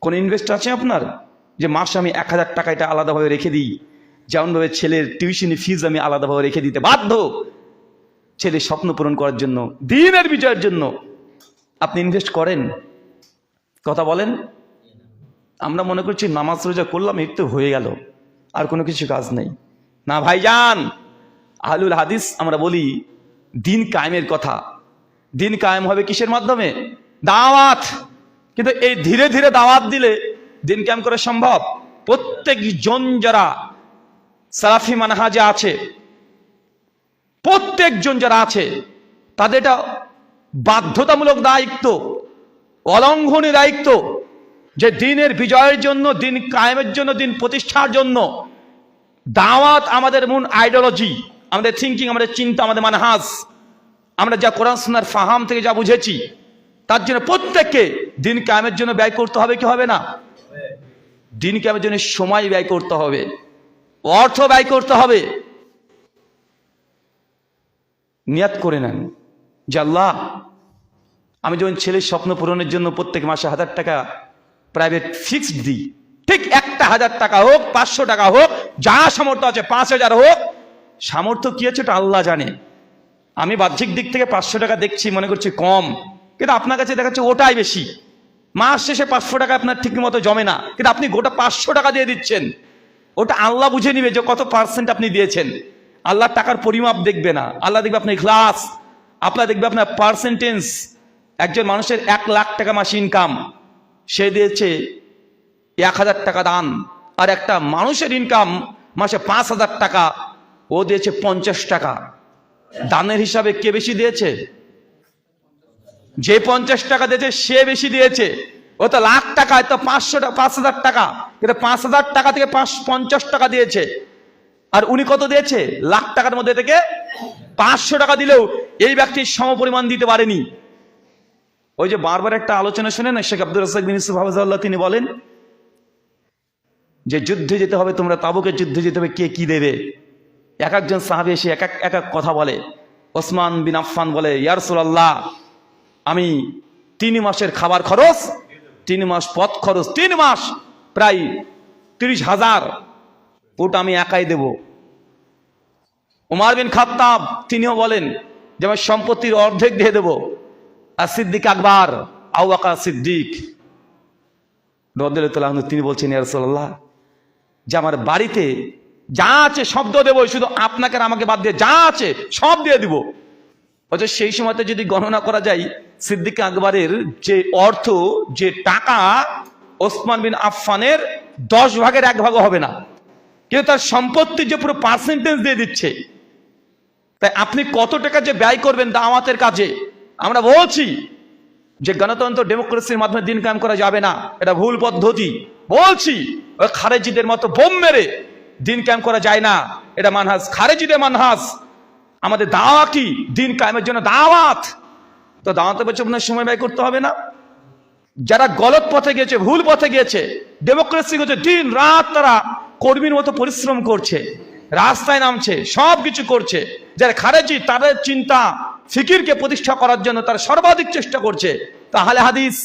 কোন ইনভেস্ট আছে আপনার যে মাসে আমি 1000 টাকা এটা আলাদাভাবে রেখে দিই, যেমনভাবে ছেলের টিউশনি ফিজ আমি আলাদাভাবে রেখে দিতে বাধ্য, ছেলের স্বপ্ন পূরণ করার জন্য, দিনের বিজয়ের জন্য আপনি ইনভেস্ট করেন? কথা বলেন। আমরা মনে করছি নামাজ রোজা করলাম, এই তো হয়ে গেল, আর কোনো কিছু কাজ নেই। না ভাইজান, আহলুল হাদিস আমরা বলি দিন কায়েমের কথা। দিন কায়েম হবে কিসের মাধ্যমে? দাওয়াত। কিন্তু এই ধীরে ধীরে দাওয়াত দিলে দিন কায়েম করা সম্ভব? প্রত্যেক জন যারা সালাফি মানহাজে আছে, প্রত্যেকজন যারা আছে, তাদের এটা বাধ্যতামূলক দায়িত্ব, অলঙ্ঘনীয় দায়িত্ব যে দিনের বিজয়ের জন্য, দিন কায়েমের জন্য, দিন প্রতিষ্ঠার জন্য দাওয়াত আমাদের মূল আইডিওলজি, আমাদের থিঙ্কিং, আমাদের চিন্তা, আমাদের মানহাজ, আমরা যা কোরআন সুন্নাহর ফাহাম থেকে যা বুঝেছি, তার জন্য প্রত্যেককে দিন কায়েমের জন্য ব্যয় করতে হবে কি হবে না? দিন কায়েমের জন্য সময় ব্যয় করতে হবে, অর্থ ব্যয় করতে হবে। নিয়াত করে নেন যে আল্লাহ, আমি যখন ছেলের স্বপ্ন পূরণের জন্য প্রত্যেক মাসে 1000 টাকা প্রাইভেট ফিক্সড দিই, ঠিক একটা 1000 টাকা হোক, 500 টাকা হোক, যা সামর্থ্য আছে, 5000 হোক, সামর্থ্য কি আছে এটা আল্লাহ জানে। আমি বাহ্যিক দিক থেকে 500 টাকা দেখছি, মনে করছি কম, কিন্তু আপনার কাছে দেখাচ্ছে ওটাই বেশি। মাস শেষে 500 টাকা আপনার ঠিক মতো জমে না, কিন্তু আপনি গোটা 500 টাকা দিয়ে দিচ্ছেন। ওটা আল্লাহ বুঝে নিবে যে কত পার্সেন্ট আপনি দিয়েছেন। আল্লাহ টাকার পরিমাপ দেখবে না, আল্লাহ দেখবে আপনার ইখলাস, আল্লাহ দেখবে আপনার পার্সেন্টেজ। একজন মানুষের 1 লাখ টাকা মাসে ইনকাম, সে দিয়েছে 1000 টাকা দান, আর একটা মানুষের ইনকাম মাসে 5000 টাকা, ও দিয়েছে 50 টাকা। দানের হিসাবে কে বেশি দিয়েছে? যে 50 টাকা দিয়েছে সে বেশি দিয়েছে। ও তো লাখ টাকা, তো 5000 টাকা, কিন্তু 5000 টাকা থেকে 50 টাকা দিয়েছে। আর উনি কত দিয়েছে? লাখ টাকার মধ্যে থেকে 500 টাকা দিলেও এই ব্যক্তির সমপরিমাণ দিতে পারেনি। ওই যে বারবার একটা আলোচনা শুনে না, শেখ আব্দুর রাজ্জাক বিন ইউসুফ হাফিজাহুল্লাহ, তিনি বলেন যে যুদ্ধে যেতে হবে, তোমরা তাবুকের যুদ্ধে যেতে হবে, কে কি দেবে? এক একজন সাহাবী এসে এক এক কথা বলে। ওসমান বিন আফফান বলে, ইয়া রাসূলুল্লাহ, আমি 3 মাসের খাবার খরচ, 3 মাস পথ খরচ, 3 মাস প্রায় 30,000, ওটা আমি একাই দেব। উমর বিন খাত্তাব তিনিও বলেন যে আমার সম্পত্তির অর্ধেক দিয়ে দেব। আর সিদ্দিক আকবর, আবু বকর সিদ্দিক রাদিয়াল্লাহু তাআলা, তিনি বলছেন, ইয়া রাসূলুল্লাহ, যে আমার বাড়িতে যা আছে সব দেবো, শুধু আপনাকে আর আমাকে বাদ দিয়ে যা আছে সব দিয়ে দিব। অথচ সেই সময়তে যদি গণনা করা যায়, সিদ্দিক আকবরের যে অর্থ, যে টাকা, ওসমান বিন আফফানের 10 ভাগের 1 ভাগও হবে না, কিন্তু তার সম্পত্তির যে পুরো পার্সেন্টেজ দিয়ে দিচ্ছে। তাই আপনি কত টাকা যে ব্যয় করবেন দাওয়াতের কাজে, আমরা বলছি যে গণতন্ত্র ডেমোক্রেসির মাধ্যমে দিন কায়েম করা যাবে না, এটা ভুল পদ্ধতি। বলছি ওই খারেজিদের মতো বোম মেরে দিন কায়েম করা যায় না, এটা মানহাজ খারেজিদের মানহাজ। আমাদের দাওয়া কি? দিন কায়েমের জন্য দাওয়াত। তো দাওয়াতের পেছনে সময় ব্যয় করতে হবে না? যারা গলত পথে গিয়েছে, ভুল পথে গিয়েছে, ডেমোক্রেসি হচ্ছে দিন রাত তারা কর্মীর মতো পরিশ্রম করছে, রাস্তায় নামছে, সব কিছু করছে। যারা খারেজি, তাদের চিন্তা ফিকিরকে প্রতিষ্ঠা করার জন্য তারা সর্বাধিক চেষ্টা করছে। তাহলে হাদিস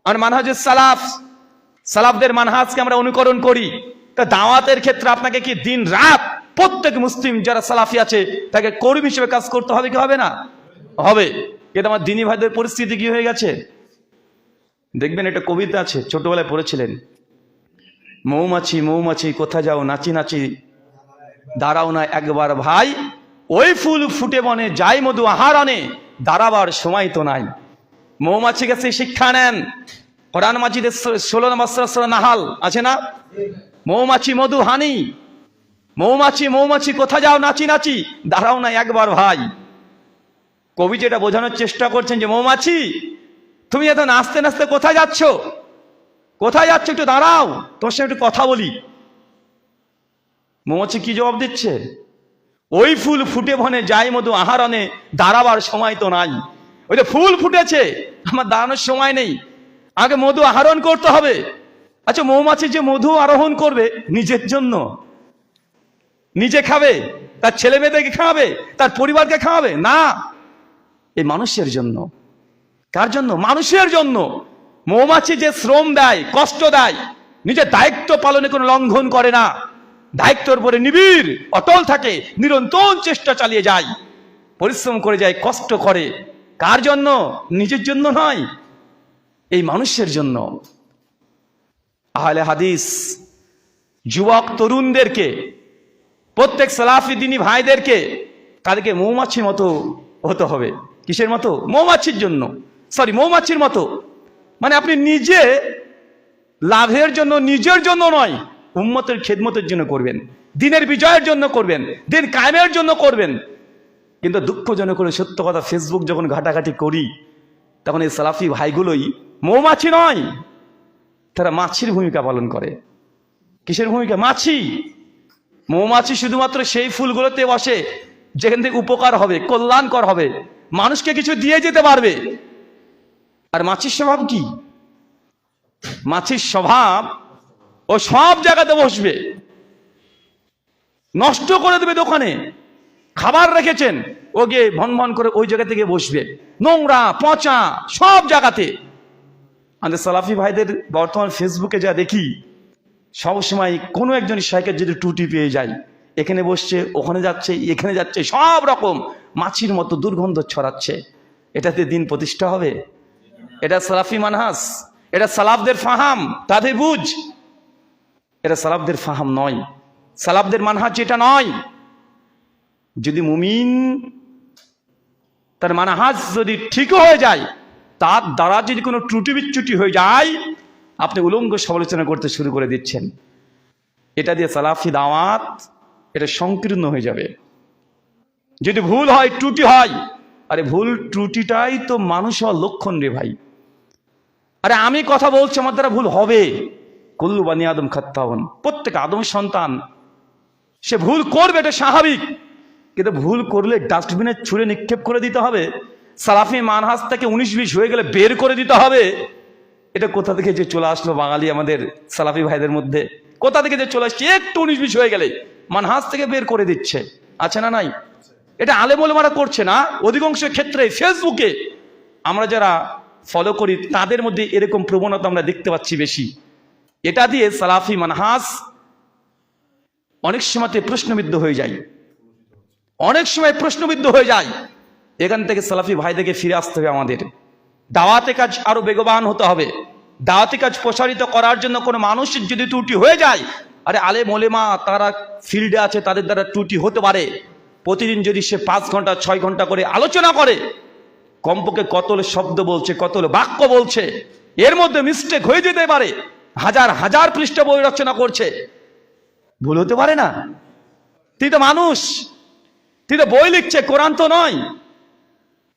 আর মানহাজের সালাফদের মানহাজকে আমরা অনুকরণ করি। তা দাওয়াতের ক্ষেত্রে আপনাকে কি দিন রাত প্রত্যেক মুসলিম যারা সালাফি আছে তাকে কর্মী হিসেবে কাজ করতে হবে কি হবে না? হবে। কিন্তু আমার দিনী ভাইদের পরিস্থিতি কি হয়ে গেছে দেখবেন। একটা কবিতা আছে, ছোটবেলায় পড়েছিলেন, মৌমাছি মৌমাছি কোথা যাও নাচি নাচি দাঁড়াও না একবার ভাই, ওই ফুল ফুটে বনে যাই মধু আহার আনে, দাঁড়াবার সময় তো নাই। মৌমাছি কাছে শিক্ষা নেন। কোরআন মাজিদের 16 নম্বর সূরা নাহাল আছে না? মৌমাছি মধু হানি, মৌমাছি মৌমাছি কোথা যাও নাচি নাচি দাঁড়াও না একবার ভাই। কবি যেটা বোঝানোর চেষ্টা করছেন যে মৌমাছি তুমি এত নাচতে নাচতে কোথায় যাচ্ছ, কোথায় যাচ্ছ, একটু দাঁড়াও, তোর সঙ্গে একটু কথা বলি। মৌমাছি কি জবাব দিচ্ছে? ওই ফুল ফুটে বনে যাই মধু আহার আনে, দাঁড়াবার সময় তো নাই। ওই যে ফুল ফুটেছে, আমার দাঁড়ানোর সময় নেই, আগে মধু আহরণ করতে হবে। আচ্ছা, মৌমাছি যে মধু আরোহণ করবে নিজের জন্য, নিজে খাবে, তার ছেলে মেয়েদেরকে খাওয়াবে, তার পরিবারকে খাওয়াবে না, এই মানুষের জন্য। কার জন্য? মানুষের জন্য। মৌমাছি যে শ্রম দেয়, কষ্ট দেয়, নিজের দায়িত্ব পালনে কোনো লঙ্ঘন করে না, দায়িত্বের উপরে নিবিড় অটল থাকে, নিরন্তর চেষ্টা চালিয়ে যায়, পরিশ্রম করে যায়, কষ্ট করে। কার জন্য? নিজের জন্য নয়, এই মানুষের জন্য। আহলে হাদিস যুবক তরুণদেরকে, প্রত্যেক সালাফি দিনী ভাইদেরকে তাদেরকে মৌমাছির মতো হতে হবে। কিসের মতো? মৌমাছির জন্য, মৌমাছির মতো। মানে আপনি নিজে লাভের জন্য, নিজের জন্য নয়, উম্মতের খেদমতের জন্য করবেন, দিনের বিজয়ের জন্য করবেন, দিন কায়েমের জন্য করবেন। কিন্তু দুঃখজনক করে সত্য কথা, ফেসবুক যখন ঘাটাঘাটি করি তখন এই সালাফি ভাইগুলোই মৌমাছি নয়, তারা মাছির ভূমিকা পালন করে। কিসের ভূমিকা? মাছি। মৌমাছি শুধুমাত্র সেই ফুলগুলোতে বসে যেখান থেকে উপকার হবে, কল্যাণকর হবে, মানুষকে কিছু দিয়ে যেতে পারবে। আর মাছির স্বভাব কি? মাছির স্বভাব ও সব জায়গাতে বসবে, নষ্ট করে দেবে। দোকানে খাবার রেখেছেন, ও গিয়ে ভন ভন করে ওই জায়গা থেকে বসবে, নোংরা পচা সব জায়গাতে। আমাদের সালাফি ভাইদের বর্তমান ফেসবুকে যা দেখি, সবসময় কোনো একজন শাইখের যদি টুটি পেয়ে যায়, এখানে বসছে, ওখানে যাচ্ছে, এখানে যাচ্ছে, সব রকম মাছির মতো দুর্গন্ধ ছড়াচ্ছে। এটাতে দিন প্রতিষ্ঠা হবে? এটা সালাফি মানহাজ, এটা সালাফদের ফাহাম, তাদের বুঝ। এটা সালাফদের ফাহাম নয়, সালাফদের মানহাজ এটা নয়। যদি মুমিন তার মানহাজ যদি ঠিক হয়ে যায়, তার দ্বারা যদি কোনো ত্রুটি বিচ্যুতি হয়ে যায়, আপনি উলঙ্গ সমালোচনা করতে শুরু করে দিচ্ছেন। এটা দিয়ে সালাফি দাওয়াত এটা সংকীর্ণ হয়ে যাবে। যদি ভুল হয়, ত্রুটি হয়, আরে ভুল ত্রুটিটাই তো মানুষ হওয়ার লক্ষণ রে ভাই। আরে আমি কথা বলছি, আমার দ্বারা ভুল হবে। কুল্লু বানি আদম খাত্তাউন, প্রত্যেক আদম সন্তান সে ভুল করবে, এটা স্বাভাবিক। কিন্তু ভুল করলে ডাস্টবিনে ছুঁড়ে নিক্ষেপ করে দিতে হবে, সালাফি মানহাজ থেকে 19-20 হয়ে গেলে বের করে দিতে হবে। এটা কোথা থেকে যে চলে আসলো বাঙালি আমাদের সালাফি ভাইদের মধ্যে? কোথা থেকে যে চলে আসছে? একটু 19-20 হয়ে গেলে মানহাজ থেকে বের করে দিচ্ছে, আছে না নাই? এটা আলেম ওলামারা করছে না, অধিকাংশ ক্ষেত্রে ফেসবুকে আমরা যারা ফলো করি তাদের মধ্যে এরকম প্রবণতা আমরা দেখতে পাচ্ছি বেশি। এটা দিয়ে সালাফি মানহাজ অনেক সময়তে প্রশ্নবিদ্ধ হয়ে যায়, অনেক সময় প্রশ্নবিদ্ধ হয়ে যায়। এখান থেকে সালাফি ভাইদেরকে ফিরে আসতে হবে। আমাদের দাওয়াতে কাজ আরো বেগবান হতে হবে। দাওয়াতি কাজ প্রসারিত করার জন্য কোনো মানুষের যদি ত্রুটি হয়ে যায়, আরে আলেম ওলেমা তারা ফিল্ডে আছে, তাদের দ্বারা ত্রুটি হতে পারে। প্রতিদিন যদি সে 5 ঘন্টা 6 ঘন্টা করে আলোচনা করে, কমপক্ষে কত শব্দ বলছে, কত বাক্য বলছে, এর মধ্যে মিস্টেক হয়ে যেতে পারে। হাজার হাজার পৃষ্ঠা বই রচনা করছে, ভুল হতে পারে না? তুই তো মানুষ, তুই তো বই লিখছে, কোরআন তো নয়,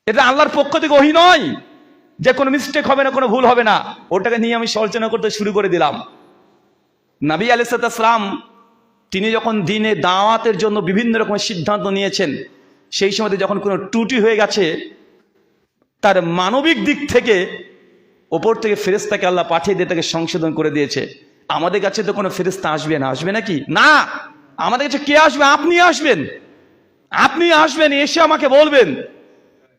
এটা আল্লাহর পক্ষ থেকে ওহী নয় যে কোনো মিস্টেক হবে না, কোনো ভুল হবে না। ওটাকে নিয়ে আমি সমালোচনা করতে শুরু করে দিলাম। নবী আলাইহিস সালাম তিনি যখন দিনে দাওয়াতের জন্য বিভিন্ন রকমের সিদ্ধান্ত নিয়েছেন, সেই সময় যখন কোনো ত্রুটি হয়ে গেছে, তার মানবিক দিক থেকে ওপর থেকে ফেরেশতাকে আল্লাহ পাঠিয়ে দিয়ে তাকে সংশোধন করে দিয়েছে। আমাদের কাছে তো কোনো ফেরেশতা আসবে না, আসবে নাকি? না, আমাদের কাছে কে আসবে? আপনি আসবেন, আপনি আসবেন, এসে আমাকে বলবেন।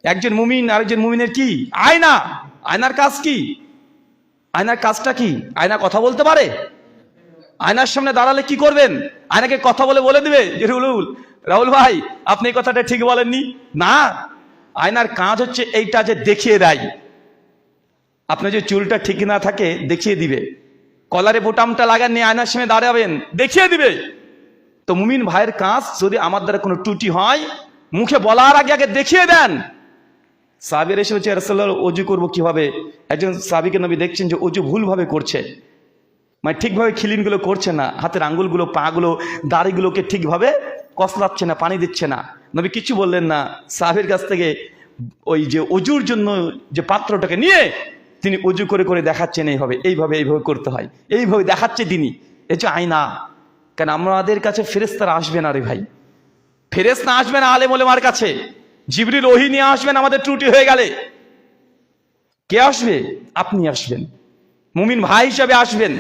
একজন মুমিন আরেকজন মুমিনের কি আয়না, আয়নার কাজ কি? আয়নার কাজটা কি? আয়না কথা বলতে পারে? আয়নার সামনে দাঁড়ালে কি করবেন? আয়নাকে কথা বলে দিবে যে রাহুল ভাই আপনি এই কথাটা ঠিক বলেননি। না, আয়নার কাজ হচ্ছে এইটা যে দেখিয়ে দেয়, আপনার যে চুলটা ঠিক না থাকে দেখিয়ে দিবে, কলারে বোতামটা লাগান নিয়ে আয়নার সামনে দাঁড়াবেন, দেখিয়ে দিবে। তো মুমিন ভাইয়ের কাজ, যদি আমার দ্বারা কোনো ত্রুটি হয় মুখে বলার আগে আগে দেখিয়ে দেন। সাহাবীরা এসে বলছে, রাসূলুল্লাহ অজু করবো কিভাবে? একজন সাহাবীকে নবী দেখছেন যে অজু ভুলভাবে করছে, মানে ঠিকভাবে খিলিনগুলো করছে না, হাতের আঙ্গুলগুলো, পাগুলো, দাড়িগুলোকে ঠিকভাবে কসলাচ্ছে না, পানি দিচ্ছে না। নবী কিছু বললেন না। সাহাবীর কাছ থেকে ওই যে অজুর জন্য যে পাত্রটাকে নিয়ে তিনি অজু করে করে দেখাচ্ছেন, এইভাবে এইভাবে এইভাবে করতে হয়, এইভাবে দেখাচ্ছে তিনি। এই যে আয়না, কেন আমাদের কাছে ফেরেশতারা আসবে না রে ভাই, ফেরেশতা আসবে না আলেম ওলেমার কাছে, জিবরিল ওহী নিয়ে আসবেন আমাদের ত্রুটি হয়ে গেলে। কে আসবে? আপনি আসবেন, মুমিন ভাই হিসাবে আসবেন,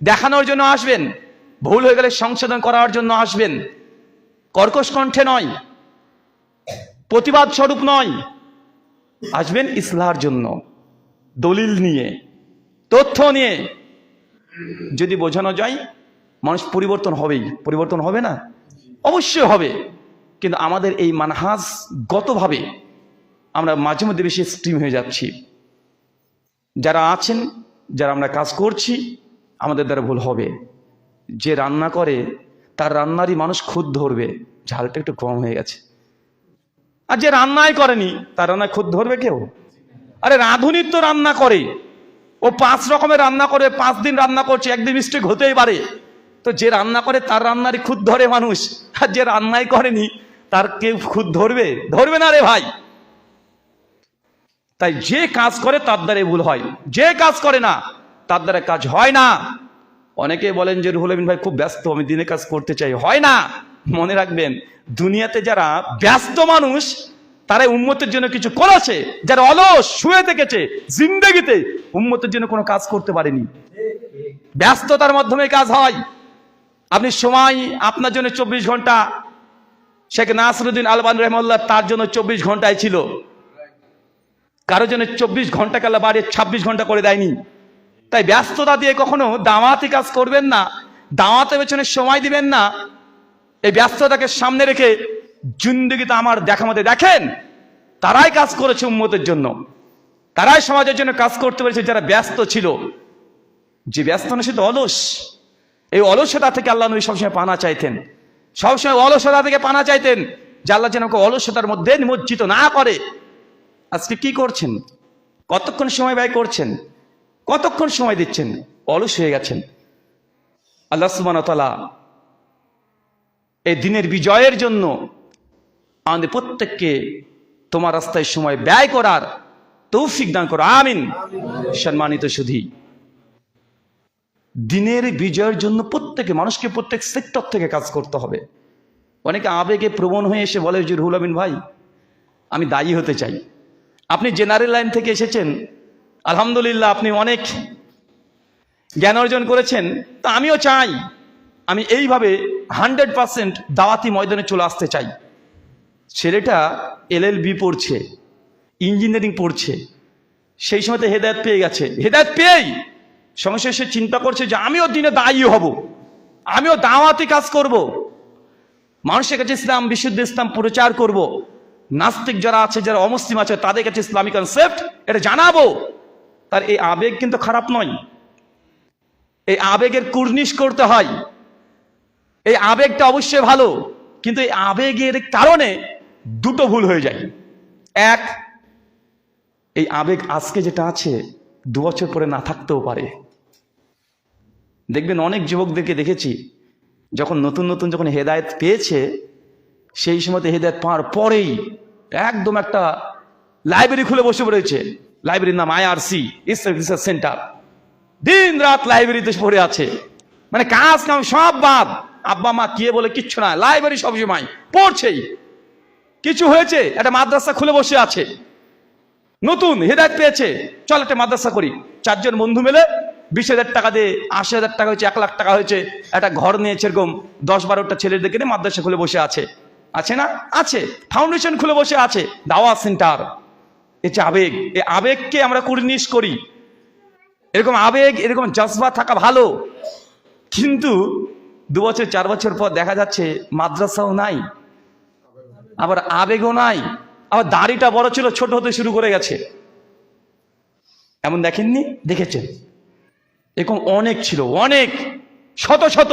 দেখানোর জন্য আসবেন, ভুল হয়ে গেলে সংশোধন করার জন্য আসবেন। কর্কশ কণ্ঠে নয়, প্রতিবাদ স্বরূপ নয়, আসবেন ইসলাহের জন্য, দলিল নিয়ে, তথ্য নিয়ে। যদি বোঝানো যায় মানুষ পরিবর্তন হবেই, পরিবর্তন হবে না? অবশ্যই হবে। কিন্তু আমাদের এই মানহাজগতভাবে আমরা মাঝে মধ্যে বেশি এক্সট্রিম হয়ে যাচ্ছি। যারা আছেন, যারা আমরা কাজ করছি, আমাদের দ্বারা ভুল হবে। যে রান্না করে তার রান্নারই মানুষ খুদ ধরবে, ঝালটা একটু কম হয়ে গেছে। আর যে রান্নাই করেনি তার রান্নায় খুদ ধরবে কেউ? আরে রাঁধুনির তো রান্না করে, ও 5 রকমের রান্না করে, 5 দিন রান্না করছে, একদিন মিস্টেক হতেই পারে। তো যে রান্না করে তার রান্নারই খুদ ধরে মানুষ, আর যে রান্নাই করেনি তার কেউ খুদ ধরবে? ধরবে না রে ভাই। তাই যে কাজ করে তার দ্বারাই ভুল হয়, যে কাজ করে না তার দ্বারা কাজ হয় না। অনেকে বলেন যে রুহুল আমিন ভাই খুব ব্যস্ত, আমি দিনে কাজ করতে চাই, হয় না। মনে রাখবেন, দুনিয়াতে যারা ব্যস্ত মানুষ তারাই উম্মতের জন্য কিছু করেছে। যারা অলস শুয়ে থেকেছে জিন্দেগিতে, উম্মতের জন্য কোনো কাজ করতে পারেনি। ব্যস্ততার মাধ্যমে কাজ হয়। আপনি সময় আপনার জন্য 24 ঘন্টা, শেখ নাসরুদ্দিন আলবানী রাহিমাহুল্লাহ তার জন্য 24 ঘন্টায় ছিল, কারোর জন্য 24 ঘন্টাকে আল্লাহ বাড়িয়ে 26 ঘন্টা করে দেয়নি। তাই ব্যস্ততা দিয়ে কখনো দাওয়াতি কাজ করবেন না, দাওয়াতের পেছনে সময় দিবেন না। এই ব্যস্ততাকে সামনে রেখে জিন্দেগিতে আমার দেখা মতে দেখেন, তারাই কাজ করেছে উম্মতের জন্য, তারাই সমাজের জন্য কাজ করতে পেরেছে যারা ব্যস্ত ছিল। যে ব্যস্ত না সে তো অলস। এই অলসতা থেকে আল্লাহ নবী সবসময় পানা চাইতেন, সবসময় অলসতা থেকে পানা চাইতেন, যে আল্লাহ যেন অলসতার মধ্যে নিমজ্জিত না করে। আজকে কি করছেন? কতক্ষণ সময় ব্যয় করছেন? কতক্ষণ সময় দিচ্ছেন? অলস হয়ে গেছেন। আল্লাহ সুবহানাহু ওয়া তাআলা এই দিনের বিজয়ের জন্য আমাদের প্রত্যেককে তোমার রাস্তায় সময় ব্যয় করার তৌফিক দান করো, আমিন। সম্মানিত সুধী, দিনের বিজয়ের জন্য প্রত্যেকে মানুষকে প্রত্যেক সেক্টর থেকে কাজ করতে হবে। অনেকে আবেগে প্রবণ হয়ে এসে বলে যে রুহুল আমিন ভাই আমি দায়ী হতে চাই। আপনি জেনারেল লাইন থেকে এসেছেন, আলহামদুলিল্লাহ, আপনি অনেক জ্ঞান অর্জন করেছেন। তা আমিও চাই আমি এইভাবে 100% দাওয়াতি ময়দানে চলে আসতে চাই। ছেলেটা LLB পড়ছে, ইঞ্জিনিয়ারিং পড়ছে, সেই সময়তে হেদায়েত পেয়ে গেছে। হেদায়েত পেয়েই সঙ্গে সে চিন্তা করছে যে আমিও দিনে দায়ী হব, আমিও দাওয়াতি কাজ করব, মানুষের কাছে ইসলাম, বিশুদ্ধ ইসলাম প্রচার করব, নাস্তিক যারা আছে, যারা অমুসলিম আছে তাদের কাছে ইসলামিক কনসেপ্ট এটা জানাবো। তার এই আবেগ কিন্তু খারাপ নয়, এই আবেগের কুর্নিশ করতে হয়। এই আবেগটা অবশ্যই ভালো, কিন্তু এই আবেগের কারণে দুটো ভুল হয়ে যায়। এক, এই আবেগ আজকে যেটা আছে 2 বছর পরে না থাকতেও পারে। দেখবেন অনেক যুবকদেরকে দেখেছি, যখন নতুন নতুন যখন হেদায়েত পেয়েছে, সেই সময়তে হেদায়েত পাওয়ার পরেই একদম একটা লাইব্রেরি খুলে বসে পড়েছে। লাইব্রেরির নাম IRC, ইসলামিক রিসার্চ সেন্টার। দিন রাত লাইব্রেরিতে পড়ে আছে, মানে কাজ কাম সব বাদ, আব্বা মা কে বলে কিচ্ছু না, লাইব্রেরি সবসময় পড়ছেই। কিছু হয়েছে, একটা মাদ্রাসা খুলে বসে আছে, নতুন হেদায়েত পেয়েছে, চল একটা মাদ্রাসা করি। 4 জন বন্ধু মিলে 20,000 টাকা দিয়ে 80,000 টাকা হয়েছে, 1 লাখ টাকা হয়েছে, একটা ঘর নিয়েছে, এরকম 10-12টা ছেলেদেরকে নিয়ে মাদ্রাসা খুলে বসে আছে। আছে না? আছে। ফাউন্ডেশন খুলে বসে আছে, দাওয়াত সেন্টার। এটা আবেগ। এই আবেগকে আমরা কুর্নিশ করি। এরকম আবেগ, এরকম জজবা থাকা ভালো, কিন্তু 2 বছর 4 বছর পর দেখা যাচ্ছে মাদ্রাসাও নাই, আবার আবেগও নাই, আবার দাড়িটা বড় ছিল ছোট হতে শুরু করে গেছে। এমন দেখেননি? দেখেছেন? এরকম অনেক ছিল, অনেক, শত শত।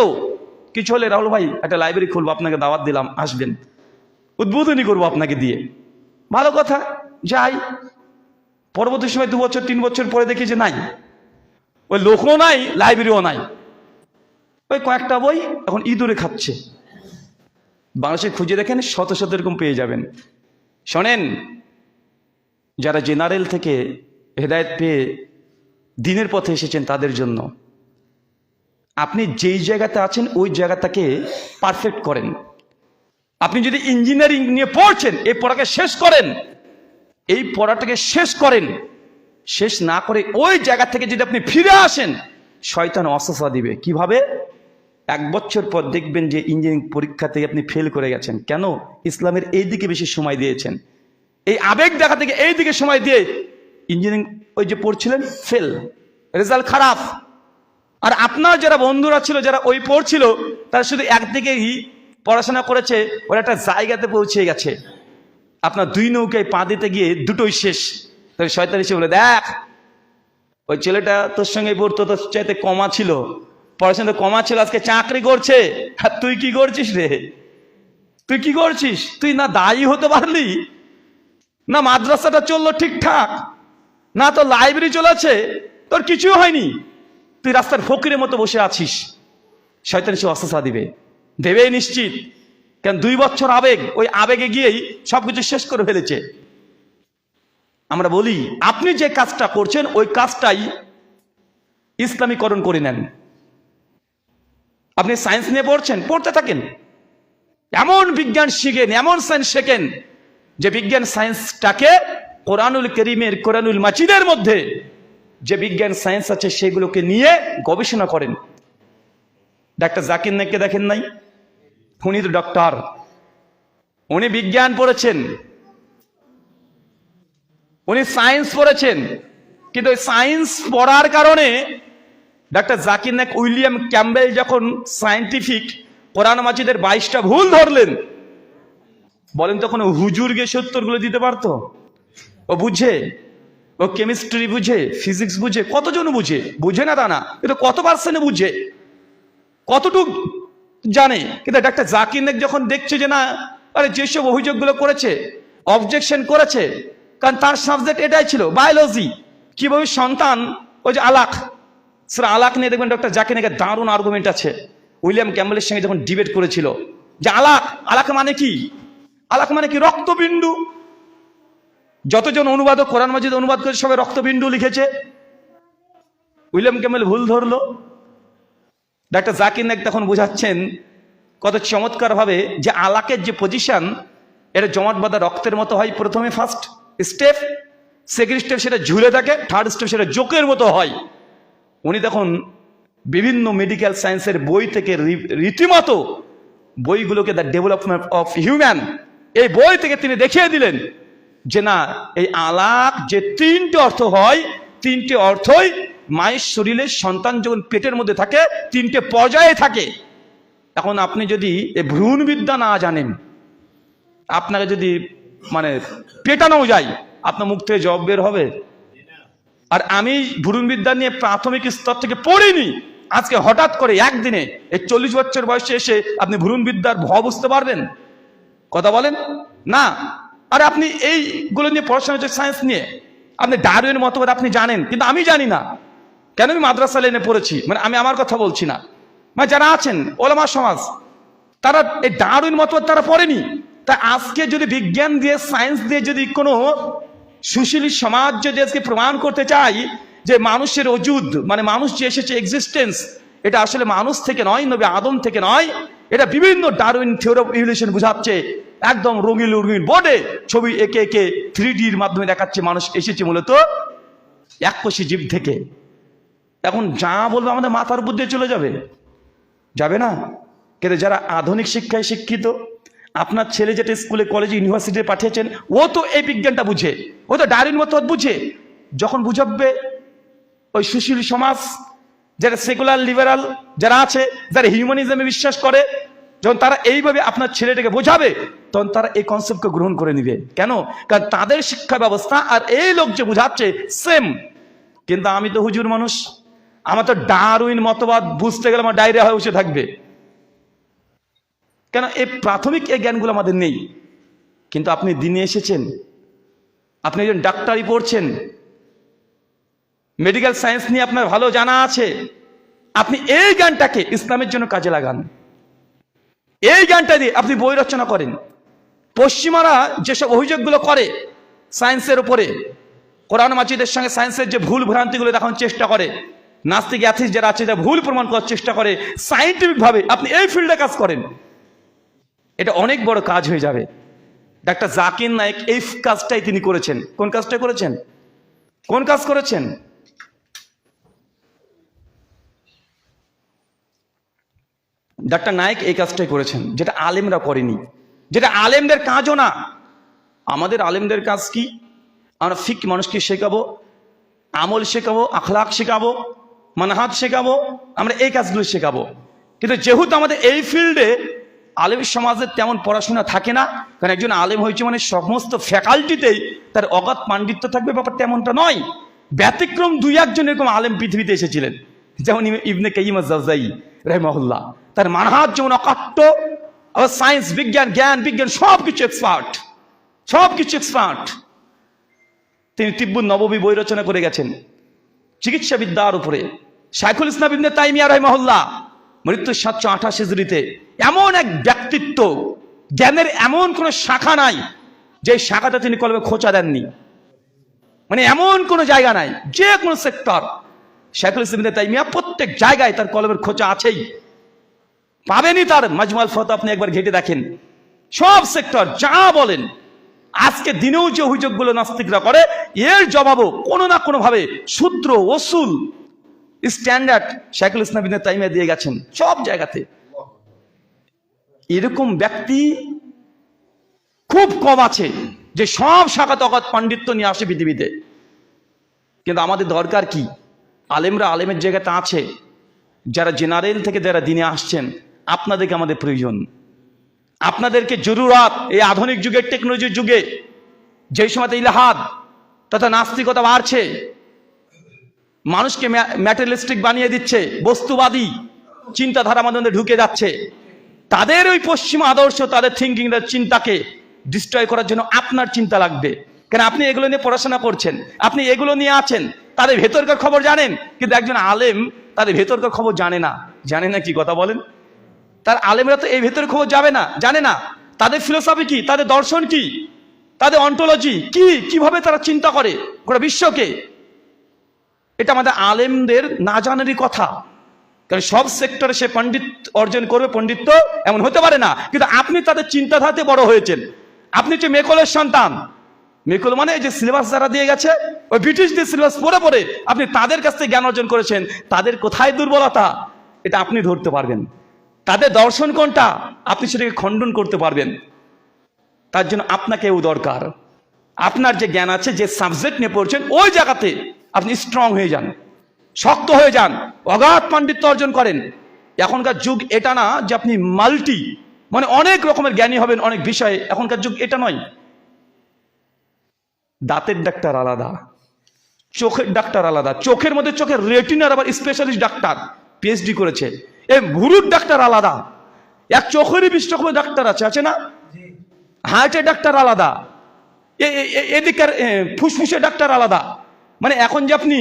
কিছু হলে রাহুল ভাই একটা লাইব্রেরি খুলবো, আপনাকে দাওয়াত দিলাম, আসবেন, উদ্বোধনী করবো আপনাকে দিয়ে। ভালো কথা, যাই। পরবর্তী সময় 2 বছর 3 বছর পরে দেখি যে নাই, ওই লোকও নাই, লাইব্রেরিও নাই, ওই কয়েকটা বই এখন ইঁদুরে খাচ্ছে। বাংলাদেশে খুঁজে দেখেন, শত শত এরকম পেয়ে যাবেন। শোনেন, যারা জেনারেল থেকে হেদায়েত পেয়ে দিনের পথে এসেছেন তাদের জন্য, আপনি যেই জায়গাতে আছেন ওই জায়গাটাকে পারফেক্ট করেন। আপনি যদি ইঞ্জিনিয়ারিং নিয়ে পড়ছেন, এই পড়াকে শেষ করেন, এই পড়াটাকে শেষ করেন। শেষ না করে ওই জায়গা থেকে যদি আপনি ফিরে আসেন, শয়তান ওয়াসওয়াসা দিবে। কিভাবে? 1 বছর পর দেখবেন যে ইঞ্জিনিয়ারিং পরীক্ষাতে আপনি ফেল করে গেছেন। কেন? ইসলামের এই দিকে বেশি সময় দিয়েছেন, এই আবেগ দেখা থেকে এই দিকে সময় দিয়ে ইঞ্জিনিয়ারিং ওই যে পড়ছিলেন, ফেল, রেজাল্ট খারাপ। আর আপনার যারা বন্ধুরা ছিল, যারা ওই পড়ছিল, তারা শুধু একদিকেই পড়াশোনা করেছে, ওরা একটা জায়গাতে পৌঁছে গেছে। আপনার 2 নৌকায় পা দিতে গিয়ে দুটোই শেষ। তাহলে শয়তান এসে বলে, দেখ ওই ছেলেটা তোর সঙ্গে পড়তো, তোর চাইতে কমা ছিল, পড়াশোনা কমা ছিল, আজকে চাকরি করছে, আর তুই কি করছিস রে? তুই কি করছিস? তুই না দায়ী হতে পারলি, না মাদ্রাসাটা চললো ঠিকঠাক, না তোর লাইব্রেরি চলেছে, তোর কিছু হয়নি, তুই রাস্তার ফকিরের মতো বসে আছিস। শয়তান এসে ওয়াসওয়াসা দিবে, দেবেই নিশ্চিত। কেন? 2 বছর আবেগ, ওই আবেগে গিয়েই সবকিছু শেষ করে ফেলেছে। আমরা বলি, আপনি যে কাজটা করছেন ওই কাজটাই ইসলামীকরণ করে নেন। আপনি সায়েন্স নিয়ে পড়ছেন, পড়তে থাকেন, এমন বিজ্ঞান শিখেন, এমন সায়েন্স শেখেন যে বিজ্ঞান সায়েন্সটাকে কোরআনুল কারীমের, কোরআনুল মাজিদের মধ্যে যে বিজ্ঞান সায়েন্স আছে সেগুলোকে নিয়ে গবেষণা করেন। ডাক্তার জাকির নায়েককে দেখেন নাই? উনি তো ডক্টর, উনি বিজ্ঞান পড়েছেন, উনি সায়েন্স পড়েছেন, কিন্তু ওই সায়েন্স পড়ার কারণে doctor Zakir Naik William Campbell যখন সায়েন্টিফিক কোরআন মাজিদের 22টা ভুল ধরলেন, বলেন তখন হুজুর গিয়ে 70 গুলো দিতে পারতো? ও বুঝে, ও কেমিস্ট্রি বুঝে, ফিজিক্স বুঝে, কতজন বুঝে? বুঝে না তা না, কিন্তু কত পার্সেন্ট বুঝে, কতটুক জানে? কিন্তু ডাক্তার জাকির নায়েক যখন দেখছে যে না, আরে যেসব অভিযোগগুলো করেছে, অবজেকশন করেছে, কারণ তার সাবজেক্ট এটাই ছিল বায়োলজি, কিভাবে সন্তান, ওই যে আলাক, সেটা আলাক নিয়ে দেখবেন ডক্টর জাকির নায়েকের দারুণ আর্গুমেন্ট আছে। উইলিয়াম ক্যাম্বেলের সঙ্গে যখন ডিবেট করেছিল যে আলাক, আলাক মানে কি? আলাক মানে কি? রক্তবিন্দু। যতজন অনুবাদক কোরআন মাজিদ অনুবাদ করে সবাই রক্তবিন্দু লিখেছে, উইলিয়াম ক্যাম্বেল ভুল ধরলো। ডাক্তার জাকির নায়েক তখন বোঝাচ্ছেন কত চমৎকার ভাবে যে আলাকের যে পজিশন, এটা জমাট বাঁধা রক্তের মতো হয়। প্রথমে ফার্স্ট স্টেপ, সেকেন্ড স্টেপ সেটা ঝুলে থাকে, থার্ড স্টেপ সেটা জোকের মতো হয়। উনি তখন বিভিন্ন মেডিকেল সায়েন্সের বই থেকে রীতিমতো বইগুলোকে, দ্য ডেভেলপমেন্ট অফ হিউম্যান, এই বই থেকে তিনি দেখিয়ে দিলেন যে না, এই আলাক যে 3টে অর্থ হয়, 3টে অর্থই মায়ের শরীরে সন্তান যখন পেটের মধ্যে থাকে 3টে পর্যায়ে থাকে। এখন আপনি যদি এই ভ্রূণবিদ্যা না জানেন, আপনাকে যদি মানে পেটানো যায়, আপনার মুখ থেকে জব বের হবে? আর আমি ভ্রূণবিদ্যা নিয়ে প্রাথমিক স্তর থেকে পড়িনি, আজকে হঠাৎ করে একদিনে এই 40 বছর বয়সে এসে আপনি ভ্রূণবিদ্যার ভ বুঝতে পারবেন? কথা বলেন না। আর আপনি এইগুলো নিয়ে পড়াশোনা হচ্ছে, সায়েন্স নিয়ে, আপনি ডারউইনের মতবাদ আপনি জানেন, কিন্তু আমি জানি না। কেন? আমি মাদ্রাসা লাইনে পড়েছি, মানে আমি আমার কথা বলছি না, মানে যারা আছেন ওলামা সমাজ, তারা এই ডারউইন মতবাদ তারা পড়েনি। তা আজকে যদি বিজ্ঞান দিয়ে, সায়েন্স দিয়ে যদি কোনো সুশীল সমাজ যদি আজকে প্রমাণ করতে চাই যে মানুষের অজুদ, মানে মানুষ যে এসেছে এক্সিস্টেন্স, এটা আসলে মানুষ থেকে নয়, নবী আদম থেকে নয়, এটা বিভিন্ন ডারউইন থিওরি অফ ইভলিউশন বুঝাচ্ছে। একদম রঙিন রঙিন বোর্ডে ছবি একে একে 3Dর মাধ্যমে দেখাচ্ছে মানুষ এসেছে মূলত এককোষী জীব থেকে। এখন যা বলবে আমাদের মাথার উপর দিয়ে চলে যাবে? যাবে না। কিন্তু যারা আধুনিক শিক্ষায় শিক্ষিত, আপনার ছেলে যেটা স্কুলে, কলেজে, ইউনিভার্সিটিতে পাঠিয়েছেন, ও তো এই বিজ্ঞানটা বুঝে, ও তো ডারউইন মতবাদ বুঝে। যখন বুঝাবে ওই সুশীল সমাজ, যারা সেকুলার লিবারাল যারা আছে, যারা হিউম্যানিজমে বিশ্বাস করে, যখন তারা এইভাবে আপনার ছেলেটাকে বোঝাবে, তখন তারা এই কনসেপ্টকে গ্রহণ করে নিবে। কেন? কারণ তাদের শিক্ষা ব্যবস্থা আর এই লোক যে বুঝাচ্ছে সেম। কিন্তু আমি তো হুজুর মানুষ, আমার তো ডারউইন মতবাদ বুঝতে গেলে আমার ডায়রিয়া হয়ে বসে থাকবে। কেন? এই প্রাথমিক এই জ্ঞানগুলো আমাদের নেই। কিন্তু আপনি দিনে এসেছেন, আপনি একজন ডাক্তারি পড়ছেন, মেডিকেল সায়েন্স নিয়ে আপনার ভালো জানা আছে, আপনি এই জ্ঞানটাকে ইসলামের জন্য কাজে লাগান। এই জ্ঞানটা দিয়ে আপনি বই রচনা করেন। পশ্চিমারা যেসব অভিযোগগুলো করে সায়েন্সের উপরে, কোরআন মাজিদের সঙ্গে সায়েন্সের যে ভুল ভ্রান্তিগুলো দেখানোর চেষ্টা করে, নাস্তিক অ্যাথিস্ট যারা আছে ভুল প্রমাণ করার চেষ্টা করে সায়েন্টিফিক ভাবে, আপনি এই ফিল্ডে কাজ করেন, এটা অনেক বড় কাজ হয়ে যাবে। ডাক্তার জাকির নায়েক এই কাজটাই তিনি করেছেন। কোন কাজটা করেছেন? কোন কাজ করেছেন? ডাক্তার নায়েক এই কাজটাই করেছেন, যেটা আলেমরা করেনি, যেটা আলেমদের কাজও না। আমাদের আলেমদের কাজ কি? আমরা ফিক মানুষকে শেখাবো, আমল শেখাবো, আখলাক শেখাবো, মানহাজ শেখাবো, আমরা এই কাজগুলো শেখাবো। কিন্তু যেহেতু আমাদের এই ফিল্ডে আলেম সমাজের তেমন পড়াশোনা থাকে না, কারণ একজন আলেম হয়েছে মানে সমস্ত ফ্যাকাল্টিতেই তার অগাধ পাণ্ডিত্য থাকবে, ব্যাপারটা এমনটা নয়। ব্যতিক্রম দুই একজন এরকম আলেম পৃথিবীতে এসেছিলেন, যেমন ইবনে কাইয়িম আজ-জাওজাই রাহিমাহুল্লাহ। তার মানহাজ যেমন অকাট্য, আবার সায়েন্স, বিজ্ঞান, জ্ঞান বিজ্ঞান সবকিছু এক্সপার্ট, সবকিছু এক্সপার্ট। তিনি তিব্বুত নববী বই রচনা করে গেছেন চিকিৎসা বিদ্যার উপরে। শাইখুল ইসলাম ইবনে তাইমিয়া রাহিমাহুল্লাহ মৃত্যু 728 হিজরিতে। এমন এক ব্যক্তিত্ব, জ্ঞানের এমন কোন শাখা নাই যে শাখাটা তিনি কলমে খোঁচা দেননি, মানে এমন কোন জায়গা নাই, যে কোনো সেক্টর শাইখুল ইসলাম ইবনে তাইমিয়া প্রত্যেক জায়গায় তার কলমের খোঁচা আছেই, পাবেনই। তার মাজমুল ফাতাওয়া আপনি একবার ঘেটে দেখেন, সব সেক্টর যা বলেন। আজকে দিনেও যে অভিযোগগুলো নাস্তিকরা করে, এর জবাবও কোনো না কোনো ভাবে সূত্র, ওসুল, স্ট্যান্ডার্ড শাইখুল ইসলাম ইবনে তাইমিয়া দিয়ে গেছেন সব জায়গাতে। এরকম ব্যক্তি খুব কম আছে যে সব শাখাতে অগাধ পাণ্ডিত্য নিয়ে আসে পৃথিবীতে। কিন্তু আমাদের দরকার কি? আলেমরা আলেমের জায়গাতে আছে, যারা জেনারেল থেকে যারা দিনে আসছেন, আপনাদেরকে আমাদের প্রয়োজন, আপনাদেরকে জরুরত। এই আধুনিক যুগের টেকনোলজির যুগে যেই সময়তে ইলাহাদ তথা নাস্তিকতা বাড়ছে, মানুষকে ম্যাটেরিয়ালিস্টিক বানিয়ে দিচ্ছে, বস্তুবাদী চিন্তাধারা আমাদের ঢুকে যাচ্ছে, তাদের ওই পশ্চিমা আদর্শ, তাদের থিঙ্কিং, চিন্তাকে ডিস্ট্রয় করার জন্য আপনার চিন্তা লাগবে। কেন? আপনি এগুলো নিয়ে পড়াশোনা করছেন, আপনি এগুলো নিয়ে আছেন, তাদের ভেতরকার খবর জানেন। কিন্তু একজন আলেম তাদের ভেতরকার খবর জানে না। জানে না? কি কথা বলেন? তার আলেমরা তো এই ভেতরের খবর যাবে না, জানে না। তাদের ফিলোসফি কি, তাদের দর্শন কি, তাদের অন্টোলজি কি, কিভাবে তারা চিন্তা করে গোটা বিশ্বকে, এটা আমাদের আলেমদের না জানারই কথা। কারণ সব সেক্টরে সে পণ্ডিত অর্জন করবে, পণ্ডিত্য এমন হতে পারে না। কিন্তু আপনি তাদের চিন্তাধারাতে বড় হয়েছেন। আপনি যে মেকলের সন্তান, মেকল মানে যে সিলেবাস যারা দিয়ে গেছে, ওই ব্রিটিশদের সিলেবাস পড়ে পড়ে আপনি তাদের কাছ থেকে জ্ঞান অর্জন করেছেন। তাদের কোথায় দুর্বলতা এটা আপনি ধরতে পারবেন, তাদের দর্শন কোনটা আপনি সেটাকে খণ্ডন করতে পারবেন। তার জন্য আপনাকেও দরকার, আপনার যে জ্ঞান আছে, যে সাবজেক্ট নিয়ে পড়ছেন, ওই জায়গাতে আপনি স্ট্রং হয়ে যান, শক্ত হয়ে যান, অগাধ পাণ্ডিত্য অর্জন করেন। এখনকার যুগ এটা না যে আপনি মাল্টি, মানে অনেক রকমের জ্ঞানী হবেন অনেক বিষয়ে। এখনকার যুগ এটা নয়। দাঁতের ডাক্তার আলাদা, চোখের ডাক্তার আলাদা, চোখের মধ্যে চোখের রেটিনার আবার স্পেশালিস্ট ডাক্তার পিএইচডি করেছে। এই ভুরুর ডাক্তার আলাদা, এক চোখেরই 20 রকমের ডাক্তার আছে, আছে না? হার্টের ডাক্তার আলাদা, এদিকের ফুসফুসের ডাক্তার আলাদা। মানে এখন যে আপনি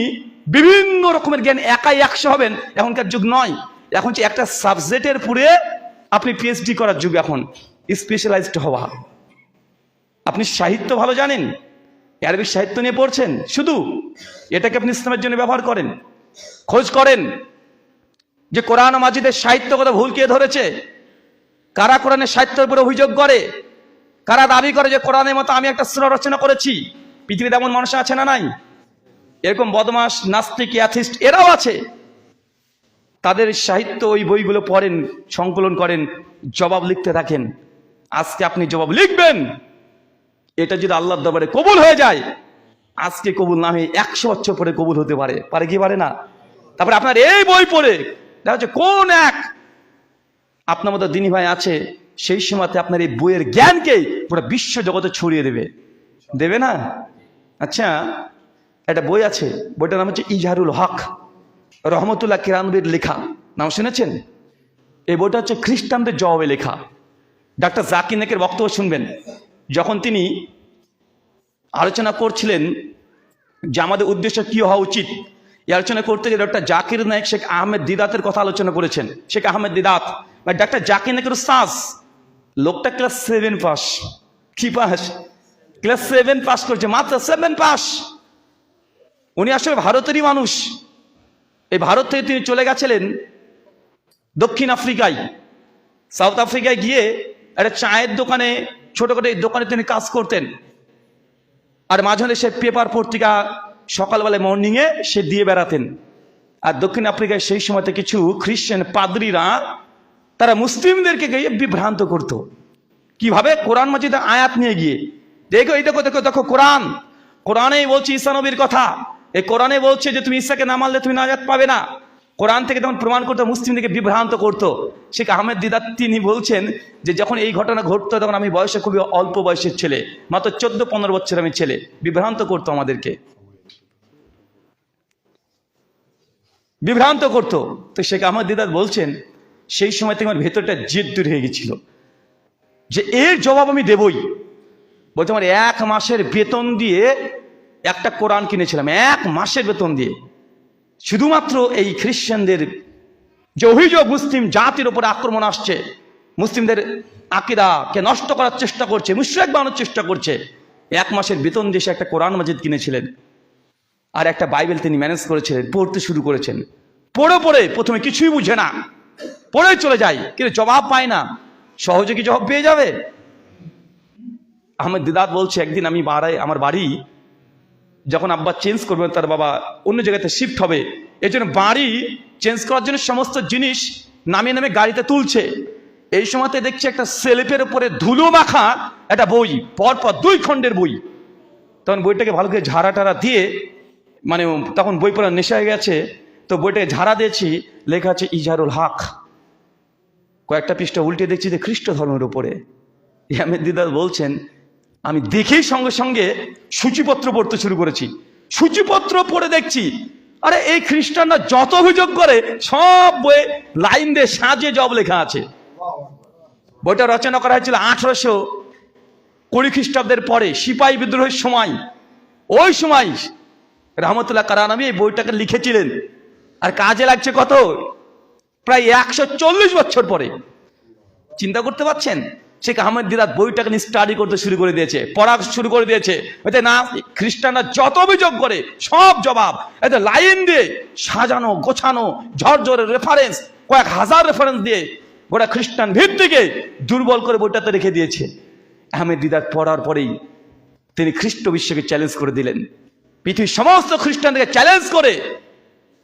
বিভিন্ন রকমের জ্ঞান একাই 100 হবেন, এখনকার যুগ নয়। এখন যে একটা সাবজেক্টের পুরে আপনি পিএইচডি করার যুগ, এখন স্পেশালাইজড হওয়া। আপনি সাহিত্য ভালো জানেন, আরবি সাহিত্য নিয়ে পড়ছেন, শুধু এটাকে আপনি ইসলামের জন্য ব্যবহার করেন। খোঁজ করেন যে কোরআন মাজিদের সাহিত্য কথা ভুল কে ধরেছে, কারা কোরআনের সাহিত্যের উপরে অভিযোগ করে, কারা দাবি করে যে কোরআনের মতো আমি একটা সূরা রচনা করেছি। পৃথিবীতে এমন মানুষ আছে না নাই? এরকম বদমাস, নাস্তিক, অ্যাথিস্ট এরাও আছে। তাদের সাহিত্য ওই বইগুলো পড়েন, সংকলন করেন, জবাব লিখতে থাকেন। আজকে আপনি জবাব লিখবেন, এটা যদি আল্লাহর দরবারে কবুল হয়ে যায়, আজকে কবুল না হয়ে 100 বছর পরে কবুল হতে পারে, পারে কি পারে না? তারপরে আপনার এই বই পড়ে দেখা যাচ্ছে কোন এক আপনার মতো দিনী ভাই আছে, সেই সময়তে আপনার এই বইয়ের জ্ঞানকে পুরো বিশ্ব জগতে ছড়িয়ে দেবে, দেবে না? আচ্ছা, একটা বই আছে, বইটার নাম হচ্ছে ইজহারুল হক। রহমতুল্লাহ কিরানবীর লেখা, নাম শুনেছেন? এই বইটা হচ্ছে খ্রিস্টানদের জবাবে লেখা। ডাক্তার জাকির নায়েকের বক্তব্য শুনবেন, যখন তিনি আলোচনা করছিলেন যে আমাদের উদ্দেশ্য কি হওয়া উচিত। এই আলোচনা করতে গিয়ে ডক্টর জাকির নায়েক শেখ আহমেদ দিদাতের কথা আলোচনা করেছেন। শেখ আহমেদ দিদাত মানে ডাক্তার জাকির নায়েকের উস্তাদ, লোকটা ক্লাস 7 পাস। কি পাস? ক্লাস 7 পাস করেছে, মাত্র 7 পাস। উনি আসলে ভারতেরই মানুষ। এই ভারত থেকে তিনি চলে গেছিলেন দক্ষিণ আফ্রিকায়, সাউথ আফ্রিকায় গিয়ে একটা চায়ের দোকানে, ছোটখাটো এই দোকানে তিনি কাজ করতেন। আর মাঝে মাঝে সে পেপার পত্রিকা সকালবেলায় মর্নিংয়ে সে দিয়ে বেড়াতেন। আর দক্ষিণ আফ্রিকায় সেই সময়তে কিছু খ্রিস্টান পাদ্রীরা তারা মুসলিমদেরকে গিয়ে বিভ্রান্ত করত। কিভাবে? কোরআন মাজিদের আয়াত নিয়ে গিয়ে, দেখো এই দেখো দেখো দেখো কোরআন, কোরআনেই বলছে ঈসা নবীর কথা, এই কোরআনে বলছে যে তুমি ঈসাকে না মানলে তুমি নাজাত পাবে না। কোরআন থেকে তখন প্রমাণ করতো, মুসলিমদেরকে বিভ্রান্ত করতো। শেখ আহমেদ দিদাত তিনি বলছেন যে যখন এই ঘটনা ঘটতো তখন আমি বয়সে খুবই অল্প বয়সের ছেলে, মাত্র 14-15 বছর আমি ছেলে, বিভ্রান্ত করতো আমাদেরকে, বিভ্রান্ত করতো। তো শেখ আহমেদ দিদাত বলছেন সেই সময় থেকে আমার ভেতরটা জেদ দূর হয়ে গেছিল যে এর জবাব আমি দেবই। বলছে আমার 1 মাসের বেতন দিয়ে একটা কোরআন কিনেছিলাম, 1 মাসের বেতন দিয়ে, শুধুমাত্র এই খ্রিস্টানদের যে অভিযোগ মুসলিম জাতির উপরে আক্রমণ আসছে, মুসলিমদের আকীদাকে নষ্ট করার চেষ্টা করছে, মুশরিক বানানোর চেষ্টা করছে, 1 মাসের বেতন দিয়ে সে একটা কোরআন মাজিদ কিনেছিলেন। আর একটা বাইবেল তিনি ম্যানেজ করেছিলেন, পড়তে শুরু করেছেন। পড়ে পড়ে প্রথমে কিছুই বুঝে না, পড়ে চলে যায়, কিন্তু জবাব পায় না। সহজে কি জবাব পেয়ে যাবে? আহমেদ দিদাত বলছে একদিন আমি আমার বাড়ি যখন আব্বা চেঞ্জ করবেন, তার বাবা অন্য জায়গাতে শিফট হবে, এই জন্য বাড়ি চেঞ্জ করার জন্য সমস্ত জিনিস নামিয়ে নামে গাড়িতে তুলছে। এই সময়তে দেখছি একটা সেলফের উপরে ধুলো মাখা একটা বই, পরপর 2 খণ্ডের বই। তখন বইটাকে ভালো করে ঝাড়া টাড়া দিয়ে, মানে তখন বই পড়ার নেশা হয়ে গেছে, তো বইটাকে ঝাড়া দিয়েছি, লেখা আছে ইজহারুল হক। কয়েকটা পৃষ্ঠা উল্টে দেখছি যে খ্রিস্ট ধর্মের উপরে। আহমেদ দিদাত বলছেন আমি দেখেই সঙ্গে সঙ্গে সূচিপত্র পড়তে শুরু করেছি। সূচিপত্র পড়ে দেখছি আরে এই খ্রিস্টানরা যত অভিযোগ করে সব বইয়ে লাইন দিয়ে সাজিয়ে জব লেখা আছে। বইটা রচনা করা হয়েছিল 1820 খ্রিস্টাব্দের পরে, সিপাহী বিদ্রোহের সময়। ওই সময় রহমতুল্লাহ কারানবী এই বইটাকে লিখেছিলেন, আর কাজে লাগছে কত? প্রায় 140 বছর পরে। চিন্তা করতে পারছেন? শেখ আহমেদ দিদাত বইটাকে নিয়ে স্টাডি করতে শুরু করে দিয়েছে, পড়া শুরু করে দিয়েছে। এতে না খ্রিস্টানরা যত অভিযোগ করে সব জবাব এতে লাইন দিয়ে সাজানো গোছানো, ঝরঝরে রেফারেন্স, কয়েক হাজার রেফারেন্স দিয়ে গোটা খ্রিস্টান ভিত্তিকে দুর্বল করে বইটাতে রেখে দিয়েছে। আহমেদ দিদাত পড়ার পরেই তিনি খ্রিস্ট বিশ্বকে চ্যালেঞ্জ করে দিলেন, পৃথিবীর সমস্ত খ্রিস্টানদেরকে চ্যালেঞ্জ করে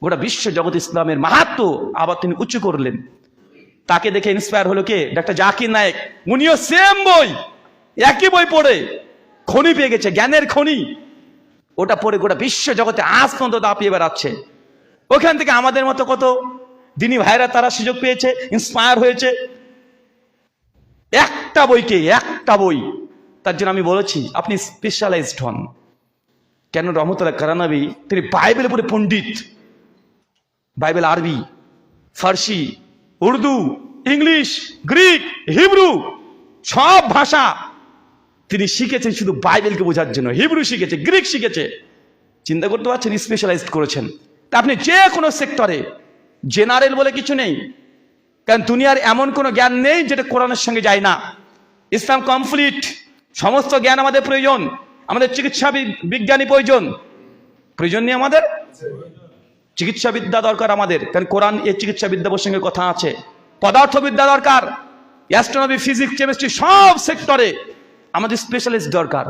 গোটা বিশ্ব জগৎ ইসলামের মাহাত্ম্য আবার তিনি উঁচু করলেন। তাকে দেখে ইন্সপায়ার হলো কে? ডাক্তার জাকির নায়েক। উনিও সেম বই, একই বই পড়ে খনি পেয়ে গেছে, জ্ঞানের খনি। ওটা পড়ে গোটা বিশ্ব জগতে আজ পর্যন্ত দাপিয়ে বেড়াচ্ছে। ওখান থেকে আমাদের মতো কত দিনী ভাইরা তারা সুযোগ পেয়েছে, ইন্সপায়ার হয়েছে। একটা বইকে, একটা বই। তার জন্য আমি বলেছি আপনি স্পেশালাইজড হন। কেন? রহমতুল্লাহ কারানবী তিনি বাইবেলের উপরে পণ্ডিত। বাইবেল আরবি, ফার্সি, উর্দু, ইংলিশ, গ্রিক, হিব্রু সব ভাষা তিনি শিখেছেন শুধু বাইবেলকে বোঝার জন্য। হিব্রু শিখেছে, গ্রিক শিখেছে। চিন্তা করতে পারছেন? স্পেশালাইজড করেছেন। তা আপনি যে কোনো সেক্টরে, জেনারেল বলে কিছু নেই, কারণ দুনিয়ার এমন কোনো জ্ঞান নেই যেটা কোরআনের সঙ্গে যায় না। ইসলাম কমপ্লিট, সমস্ত জ্ঞান আমাদের প্রয়োজন। আমাদের চিকিৎসা বিজ্ঞানী প্রয়োজন নেই, আমাদের চিকিৎসা বিদ্যা দরকার আমাদের, কারণ কোরআন এই চিকিৎসা বিদ্যা প্রসঙ্গে কথা আছে। পদার্থবিদ্যা দরকার, অ্যাস্ট্রোনমি, ফিজিক্স, কেমিস্ট্রি, সব সেক্টরে আমাদের স্পেশালিস্ট দরকার।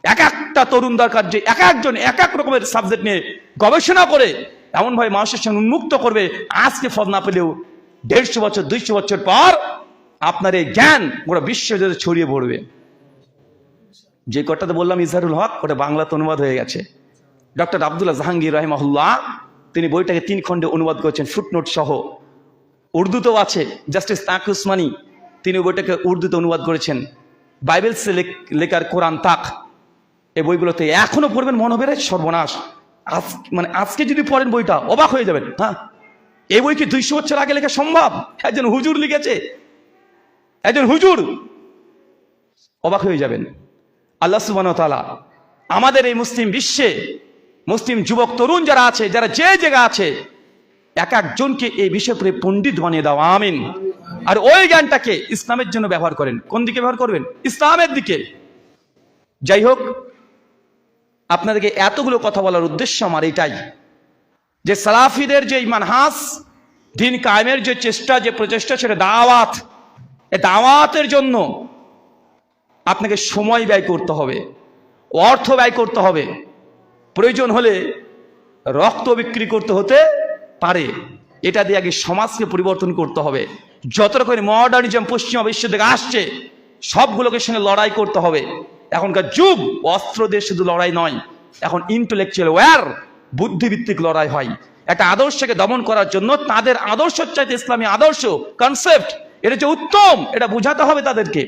এক একটা তরুণ দরকার যে এক একজন এক এক রকমের সাবজেক্ট নিয়ে গবেষণা করে এমনভাবে মানুষের সঙ্গে উন্মুক্ত করবে, আজকে ফল না পেলেও 150 বছর 200 বছর পর আপনার এই জ্ঞান গোটা বিশ্ব জুড়ে ছড়িয়ে পড়বে। যে কথাটা বললাম ইজহারুল হক, ওটা বাংলাতে অনুবাদ হয়ে গেছে। ডক্টর আব্দুল্লাহ জাহাঙ্গীর রাহিমাহুল্লাহ তিনি বইটাকে 3 খণ্ডে অনুবাদ করেছেন, ফুটনোট সহ। উর্দুতেও আছে, জাস্টিস তাকি উসমানী তিনি বইটাকে উর্দুতে অনুবাদ করেছেন। বাইবেল লেখার কোরআন তাক, এই বইগুলোতে এখনো পড়বেন মনে হবে সর্বনাশ, আজকে যদি পড়েন বইটা অবাক হয়ে যাবেন। হ্যাঁ, এই বই কি 200 বছর আগে লেখা সম্ভব? একজন হুজুর লিখেছে, একজন হুজুর। অবাক হয়ে যাবেন। আল্লাহ সুবহানাহু ওয়া তাআলা আমাদের এই মুসলিম বিশ্বে মুসলিম যুবক তরুণ যারা আছে, যারা যে জায়গা আছে, এক একজনকে এই বিষয়ে পুরো পণ্ডিত বানিয়ে দাও, আমিন। আর ওই জ্ঞানটাকে ইসলামের জন্য ব্যবহার করেন। কোন দিকে ব্যবহার করবেন? ইসলামের দিকে। যাই হোক, আপনাদেরকে এতগুলো কথা বলার উদ্দেশ্য আমার এটাই, যে সালাফিদের যে মানহাজ, দিন কায়েমের যে চেষ্টা, যে প্রচেষ্টা, সেটা দাওয়াত। এই দাওয়াতের জন্য আপনাকে সময় ব্যয় করতে হবে, অর্থ ব্যয় করতে হবে, প্রয়োজন হলে রক্ত বিক্রি করতে হতে পারে। এটা দিয়ে আগে সমাজকে পরিবর্তন করতে হবে। যত রকমের মডার্নিজম পশ্চিমা বিশ্ব থেকে আসছে, সবগুলোকে সঙ্গে লড়াই করতে হবে। এখনকার যুগ অস্ত্র দিয়ে শুধু লড়াই নয়, এখন ইন্টেলেকচুয়াল ওয়্যার, বুদ্ধিভিত্তিক লড়াই হয়। একটা আদর্শকে দমন করার জন্য তাদের আদর্শ চাইতে ইসলামী আদর্শ কনসেপ্ট, এটা যে উত্তম, এটা বুঝাতে হবে তাদেরকে,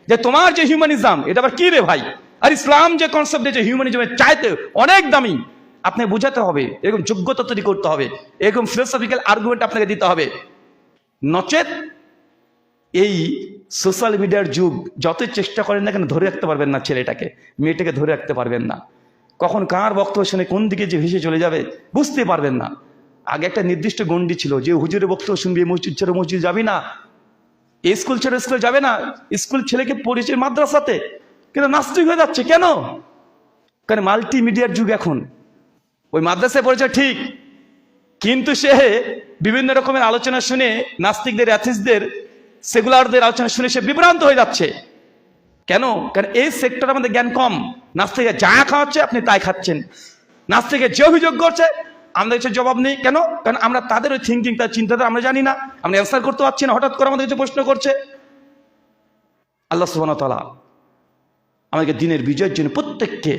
যে তোমার যে হিউম্যানিজম, এটা আবার কি রে ভাই, আর ইসলাম যে কনসেপ্ট যে হিউম্যানিজমের চাইতে অনেক দামি, আপনি বুঝাতে হবে। এরকম যোগ্যতা তৈরি করতে হবে, এরকম ফিলোসফিক্যাল আর্গুমেন্ট আপনাকে দিতে হবে। নচেত এই সোশ্যাল মিডিয়ার যুগ, যতই চেষ্টা করেন না কেন ধরে রাখতে পারবেন না ছেলেটাকে, মেয়েটাকে ধরে রাখতে পারবেন না। কখন কার বক্তব্য শুনে কোন দিকে যে ভেসে চলে যাবে বুঝতে পারবেন না। আগে একটা নির্দিষ্ট গণ্ডি ছিল, যে হুজুরের বক্তব্য শুনবি, মসজিদ ছেড়ে মসজিদ যাবি না, স্কুল ছেড়ে স্কুল যাবে না, স্কুল ছেলেকে পড়েছে মাদ্রাসাতে, কিন্তু নাস্তিক হয়ে যাচ্ছে কেন? কারণ মাল্টিমিডিয়ার যুগ এখন। ওই মাদ্রাসায় পড়েছে ঠিক, কিন্তু সে বিভিন্ন রকমের আলোচনা শুনে, নাস্তিকদের, অ্যাথিস্টদের, সেকুলারদের আলোচনা শুনে সে বিভ্রান্ত হয়ে যাচ্ছে। কেন? কারণ এই সেক্টর আমাদের জ্ঞান কম। নাস্তিকে যা খাওয়াচ্ছে আপনি তাই খাচ্ছেন, নাস্তিকে যে অভিযোগ করছে আমাদের কাছে জবাব নেই। কেন? কারণ আমরা তাদের ওই থিঙ্কিং, তার চিন্তাধারা আমরা জানি না, আমরা অ্যান্সার করতে পারছি না। হঠাৎ করে আমাদের কাছে প্রশ্ন করছে। আল্লাহ সুবহানাহু ওয়া তাআলা আমাদেরকে দিনের বিজয়ের জন্য প্রত্যেককে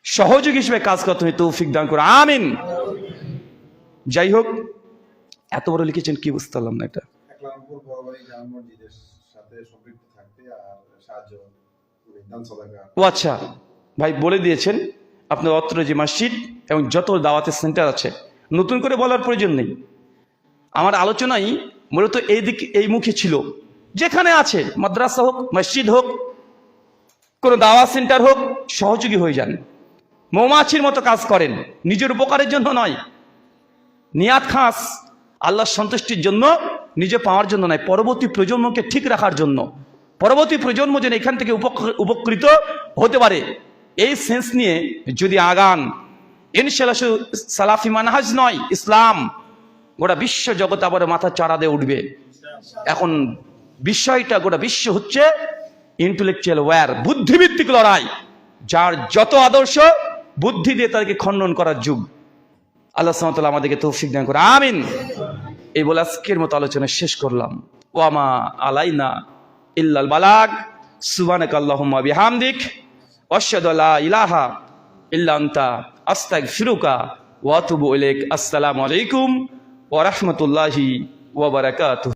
সহযোগী হিসেবে কাজ করতে হবে তৌফিক দান করে, আমিন। যাই হোক, এত বড় লিখেছেন, কি বুঝতে পারলাম না এটা। ও আচ্ছা, ভাই বলে দিয়েছেন আপনার অত্র যে মসজিদ এবং যত দাওয়াতের সেন্টার আছে, নতুন করে বলার প্রয়োজন নেই। আমার আলোচনাই মূলত এই দিক, এই মুখে ছিল। যেখানে আছে, মাদ্রাসা হোক, মসজিদ হোক, কোনো দাওয়াত সেন্টার হোক, সহযোগী হয়ে যান। মৌমাছির মতো কাজ করেন, নিজের উপকারের জন্য নয়। নিয়াত খাস আল্লাহর সন্তুষ্টির জন্য, নিজে পাওয়ার জন্য নয়, পরবর্তী প্রজন্মকে ঠিক রাখার জন্য, পরবর্তী প্রজন্ম যেন এখান থেকে উপকৃত হতে পারে, এই সেন্স নিয়ে যদি আগান, ইনশাআল্লাহ শুধু সালাফি মানহাজ নয়, ইসলাম গোটা বিশ্ব জগৎ আবার মাথা চাড়া দিয়ে উঠবে। এখন বিষয়টা গোটা বিশ্ব হচ্ছে ইন্টেলেকচুয়াল ওয়্যার, বুদ্ধিভিত্তিক লড়াই। যার যত আদর্শ, বুদ্ধি দিয়ে তাদেরকে খণ্ডন করার যুগ। আল্লাহ সুবহানাহু ওয়া তাআলা আমাদেরকে তৌফিক দান করে, আমিন। এই বলে আজকের মতো আলোচনা শেষ করলাম। ওয়ামা আলাইনা ইল্লাল বালাগ। সুবহানাকাল্লাহুম্মা বিহামদিক, আশহাদু আল্লা ইলাহা ইল্লা আনতা, আস্তাগফিরুকা ওয়া আতুবু ইলাইক। আসসালামু আলাইকুম ওয়া রাহমাতুল্লাহি ওয়া বারাকাতুহু।